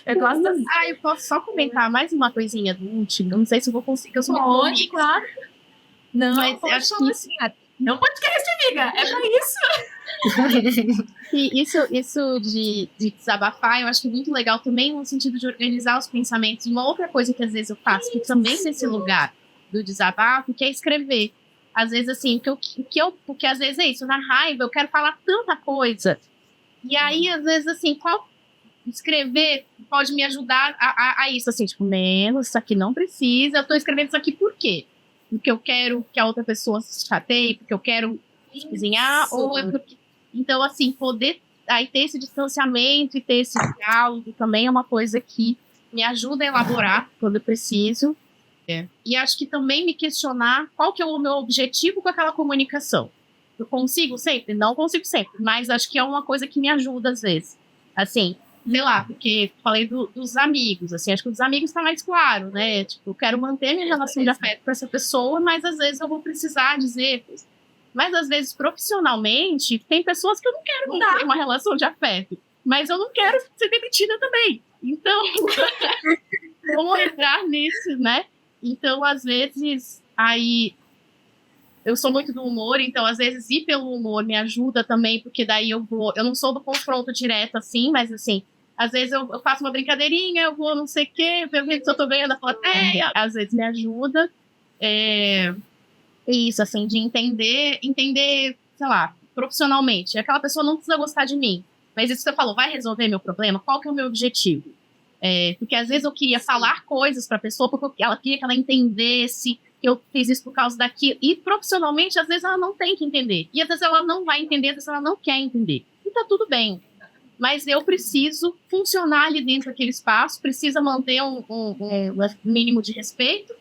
Speaker 2: Eu gosto assim.
Speaker 4: Eu posso só comentar mais uma coisinha do último. Não sei se eu vou conseguir. Eu sou muito
Speaker 2: Pode,
Speaker 4: prolixa,
Speaker 2: claro. Não,
Speaker 4: mas eu acho que
Speaker 2: assim. Não podcast, amiga. É pra isso.
Speaker 4: E isso de desabafar, eu acho que é muito legal também no sentido de organizar os pensamentos. Uma outra coisa que às vezes eu faço, que também nesse lugar do desabafo, que é escrever. Às vezes, assim, porque às vezes é isso, na raiva eu quero falar tanta coisa. E aí, às vezes, assim, escrever pode me ajudar a isso, assim, tipo, menos, isso aqui não precisa, eu tô escrevendo isso aqui por quê? Porque eu quero que a outra pessoa se chateie, porque eu quero cozinhar, ou é porque... Então, assim, poder aí ter esse distanciamento e ter esse diálogo também é uma coisa que me ajuda a elaborar quando eu preciso. E acho que também me questionar qual que é o meu objetivo com aquela comunicação. Eu consigo sempre? Não consigo sempre, mas acho que é uma coisa que me ajuda às vezes. Assim, sei lá, porque falei dos amigos, assim, acho que dos amigos tá mais claro, né? Tipo, eu quero manter minha relação de afeto com essa pessoa, mas às vezes eu vou precisar dizer. Mas às vezes, profissionalmente, tem pessoas que eu não quero manter uma relação de afeto, mas eu não quero ser demitida também. Então, vamos entrar nisso, né? Então, às vezes, aí eu sou muito do humor, então às vezes ir pelo humor me ajuda também, porque daí eu não sou do confronto direto assim, mas assim, às vezes eu faço uma brincadeirinha, eu vou não sei o quê, pergunto se eu tô ganhando a plateia, às vezes me ajuda. Isso, assim, de entender, sei lá, profissionalmente. Aquela pessoa não precisa gostar de mim, mas isso que você falou, vai resolver meu problema? Qual que é o meu objetivo? Porque às vezes eu queria falar coisas pra pessoa, porque ela queria que ela entendesse que eu fiz isso por causa daquilo. E profissionalmente, às vezes ela não tem que entender. E às vezes ela não vai entender, às vezes ela não quer entender. E tá tudo bem. Mas eu preciso funcionar ali dentro daquele espaço, precisa manter um mínimo de respeito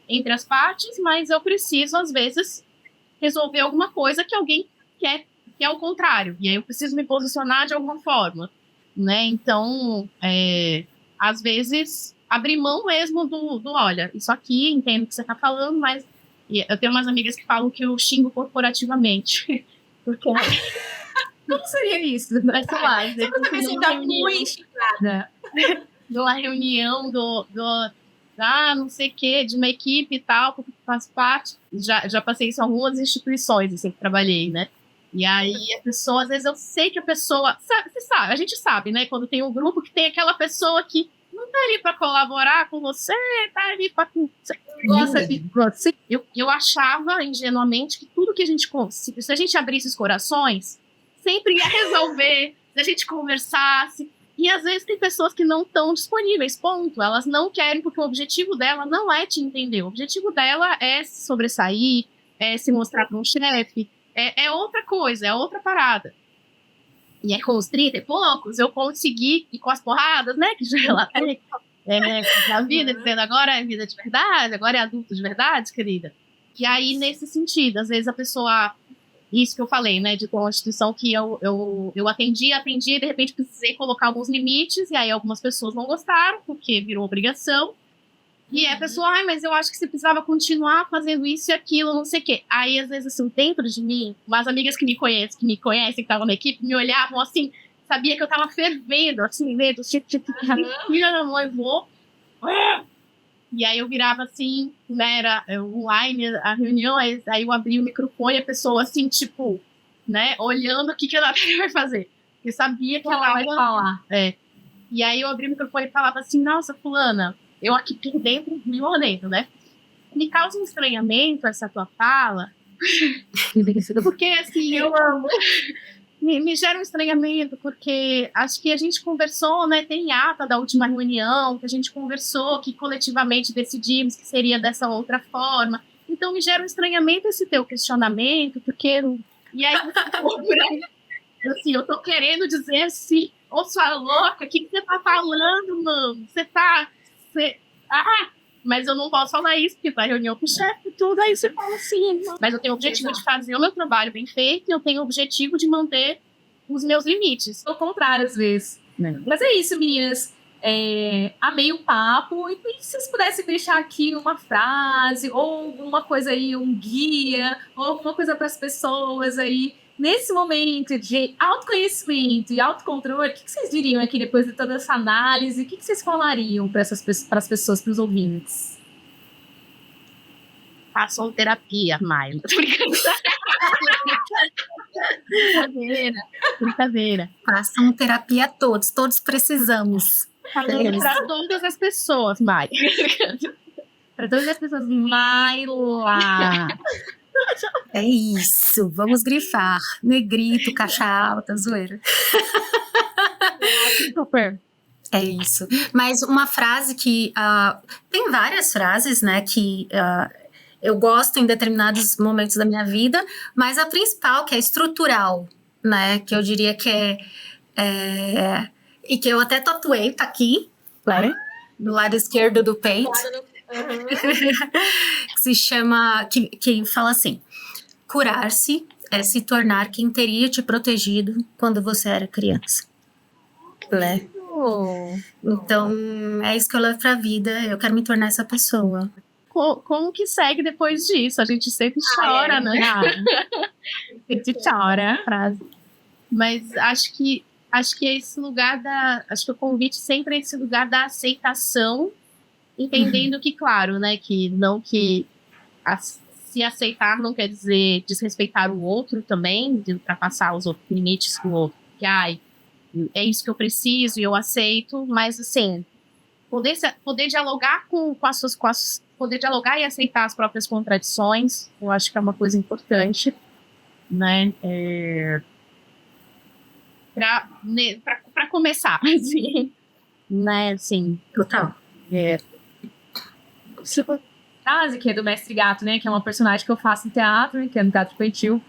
Speaker 4: entre as partes, mas eu preciso, às vezes, resolver alguma coisa que alguém quer, que é o contrário. E aí eu preciso me posicionar de alguma forma, né? Então, às vezes, abrir mão mesmo do olha, isso aqui, entendo o que você tá falando, mas eu tenho umas amigas que falam que eu xingo corporativamente. Porque...
Speaker 2: Como seria isso?
Speaker 4: Mas, sei lá,
Speaker 2: você tá muito xingada.
Speaker 4: Numa reunião não sei o que, de uma equipe e tal, que faz parte. Já passei isso em algumas instituições, assim, que trabalhei, né? E aí a pessoa, às vezes eu sei que a pessoa... Você sabe, a gente sabe, né? Quando tem um grupo que tem aquela pessoa que não tá ali pra colaborar com você, tá ali pra... Gosta de você. Eu achava, ingenuamente, que tudo que a gente... Se a gente abrisse os corações, sempre ia resolver, se a gente conversasse. E às vezes tem pessoas que não estão disponíveis, ponto. Elas não querem, porque o objetivo dela não é te entender. O objetivo dela é se sobressair, é se mostrar para um chefe. É outra coisa, é outra parada. E aí, com os 30 e poucos, eu consegui, e com as porradas, né, que já relatei, na vida, dizendo agora é vida de verdade, agora é adulto de verdade, querida. E aí, nesse sentido, às vezes a pessoa... Isso que eu falei, né, de constituição que eu atendi, e de repente precisei colocar alguns limites, e aí algumas pessoas não gostaram, porque virou obrigação. E a pessoa, mas eu acho que você precisava continuar fazendo isso e aquilo, não sei o quê. Aí, às vezes, assim, dentro de mim, umas amigas que me conhecem, que estavam na equipe, me olhavam assim, sabia que eu tava fervendo, assim, vendo, filha da mãe, vou. E aí eu virava assim, né, era online a reunião, aí eu abri o microfone e a pessoa assim, tipo, né, olhando o que ela vai fazer. Eu sabia que ela vai falar. E aí eu abri o microfone e falava assim, nossa, fulana, eu aqui por dentro, me mordendo, né? Me causa um estranhamento essa tua fala. Porque, assim, eu amo. Me gera um estranhamento, porque acho que a gente conversou, né? Tem ata da última reunião, que a gente conversou, que coletivamente decidimos que seria dessa outra forma. Então, me gera um estranhamento esse teu questionamento, porque... E aí, assim, eu tô querendo dizer assim, ô sua louca, o que você tá falando, mano? Mas eu não posso falar isso, porque vai reunião com o chefe e tudo, aí você fala assim. Mas eu tenho o objetivo de fazer o meu trabalho bem feito e eu tenho o objetivo de manter os meus limites.
Speaker 2: Ao contrário, às vezes. Mas é isso, meninas. Amei o papo. E se vocês pudessem deixar aqui uma frase, ou alguma coisa aí, um guia, ou alguma coisa para as pessoas aí, nesse momento de autoconhecimento e autocontrole, o que vocês diriam aqui depois de toda essa análise? O que vocês falariam para as pessoas, para os ouvintes?
Speaker 4: Façam terapia, Maila. Brincadeira.
Speaker 3: Façam terapia todos precisamos.
Speaker 4: Para todas as pessoas, Maila.
Speaker 2: Para todas as pessoas, Maila.
Speaker 3: É isso, vamos grifar. Negrito, caixa alta, zoeira.
Speaker 4: Super.
Speaker 3: É isso. Mas uma frase que... tem várias frases, né, que eu gosto em determinados momentos da minha vida, mas a principal, que é estrutural, né, que eu diria que e que eu até tatuei, tá aqui, né, do lado esquerdo do peito. Que se chama, que fala assim: curar-se é se tornar quem teria te protegido quando você era criança, né? Então é isso que eu levo pra vida. Eu quero me tornar essa pessoa.
Speaker 4: Como que segue depois disso? A gente sempre chora, né?
Speaker 2: A gente chora.
Speaker 4: Mas acho que é esse lugar acho que o convite sempre é esse lugar da aceitação, entendendo que, claro, né, que se aceitar não quer dizer desrespeitar o outro também, de ultrapassar os outros limites do outro, que, é isso que eu preciso e eu aceito, mas, assim, poder dialogar poder dialogar e aceitar as próprias contradições, eu acho que é uma coisa importante, né, para começar, assim, né, assim.
Speaker 3: Total.
Speaker 2: Frase que é do Mestre Gato, né? Que é uma personagem que eu faço em teatro, que é no Teatro Infantil,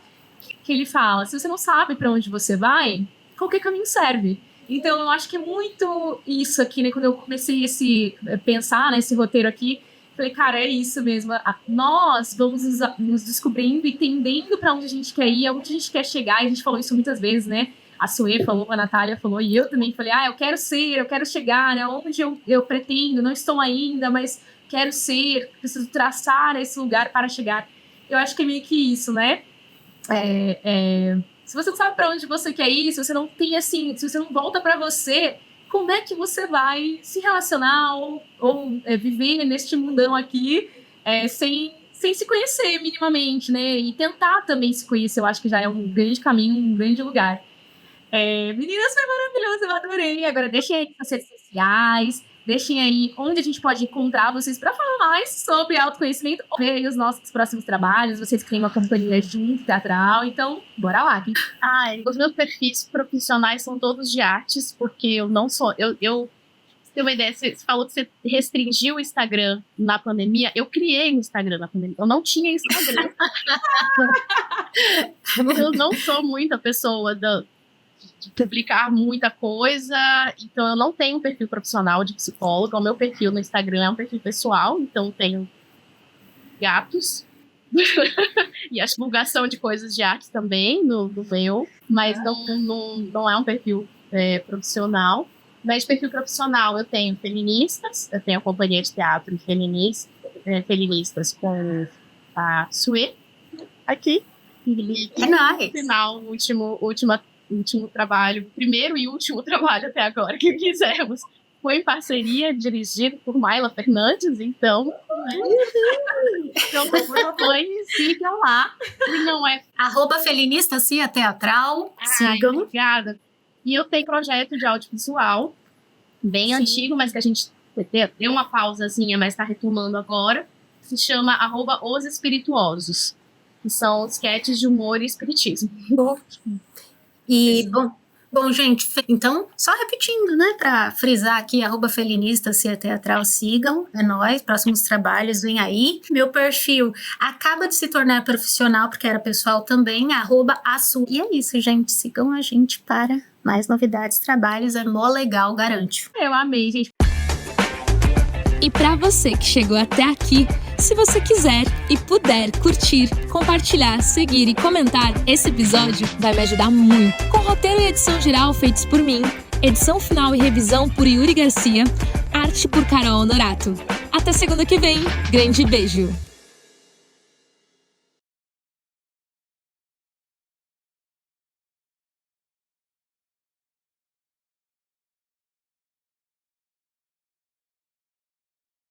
Speaker 2: que ele fala: se você não sabe para onde você vai, qualquer caminho serve. Então eu acho que é muito isso aqui, né? Quando eu comecei pensar nesse roteiro aqui, falei, cara, é isso mesmo. Nós vamos nos descobrindo, entendendo para onde a gente quer ir, aonde a gente quer chegar. E a gente falou isso muitas vezes, né? A Suê falou, a Natália falou, e eu também falei, eu quero chegar, né? Onde eu pretendo, não estou ainda, mas quero ser, preciso traçar esse lugar para chegar. Eu acho que é meio que isso, né? Se você não sabe para onde você quer ir, se você não tem assim, se você não volta para você, como é que você vai se relacionar ou viver neste mundão aqui sem se conhecer minimamente, né? E tentar também se conhecer, eu acho que já é um grande caminho, um grande lugar. Meninas, foi maravilhoso, eu adorei. Agora deixem aí nas redes sociais, deixem aí onde a gente pode encontrar vocês para falar mais sobre autoconhecimento, ver aí os nossos próximos trabalhos, vocês que têm uma companhia junto, teatral, então bora lá.
Speaker 4: Os meus perfis profissionais são todos de artes, porque eu não sou, você tem uma ideia, você falou que você restringiu o Instagram na pandemia, eu criei um Instagram na pandemia, eu não tinha Instagram. Eu não sou muita pessoa de publicar muita coisa, então eu não tenho um perfil profissional de psicóloga. O meu perfil no Instagram é um perfil pessoal, então tenho gatos e a divulgação de coisas de arte também no meu, mas não é um perfil profissional. Mas de perfil profissional eu tenho feministas, eu tenho a companhia de teatro feministas com a Suê aqui, e no final, último trabalho, primeiro e último trabalho até agora que fizemos, foi em parceria, dirigido por Maila Fernandes, então, por favor, sigam lá. E não é
Speaker 3: @felinista Cia Teatral, sigam.
Speaker 4: Obrigada. E eu tenho projeto de audiovisual, bem antigo, mas que a gente deu uma pausazinha, mas está retomando agora, se chama @Os Espirituosos, que são sketches de humor e espiritismo.
Speaker 3: E, bom, gente, então, só repetindo, né, pra frisar aqui, @felinista Cia Teatral, sigam, é nóis, próximos trabalhos, vem aí. Meu perfil acaba de se tornar profissional, porque era pessoal também, @asu. E é isso, gente, sigam a gente para mais novidades, trabalhos, é mó legal, garanto.
Speaker 2: Eu amei, gente.
Speaker 1: E para você que chegou até aqui, se você quiser e puder curtir, compartilhar, seguir e comentar, esse episódio vai me ajudar muito. Com roteiro e edição geral feitos por mim, edição final e revisão por Yuri Garcia, arte por Carol Honorato. Até segunda que vem, grande beijo!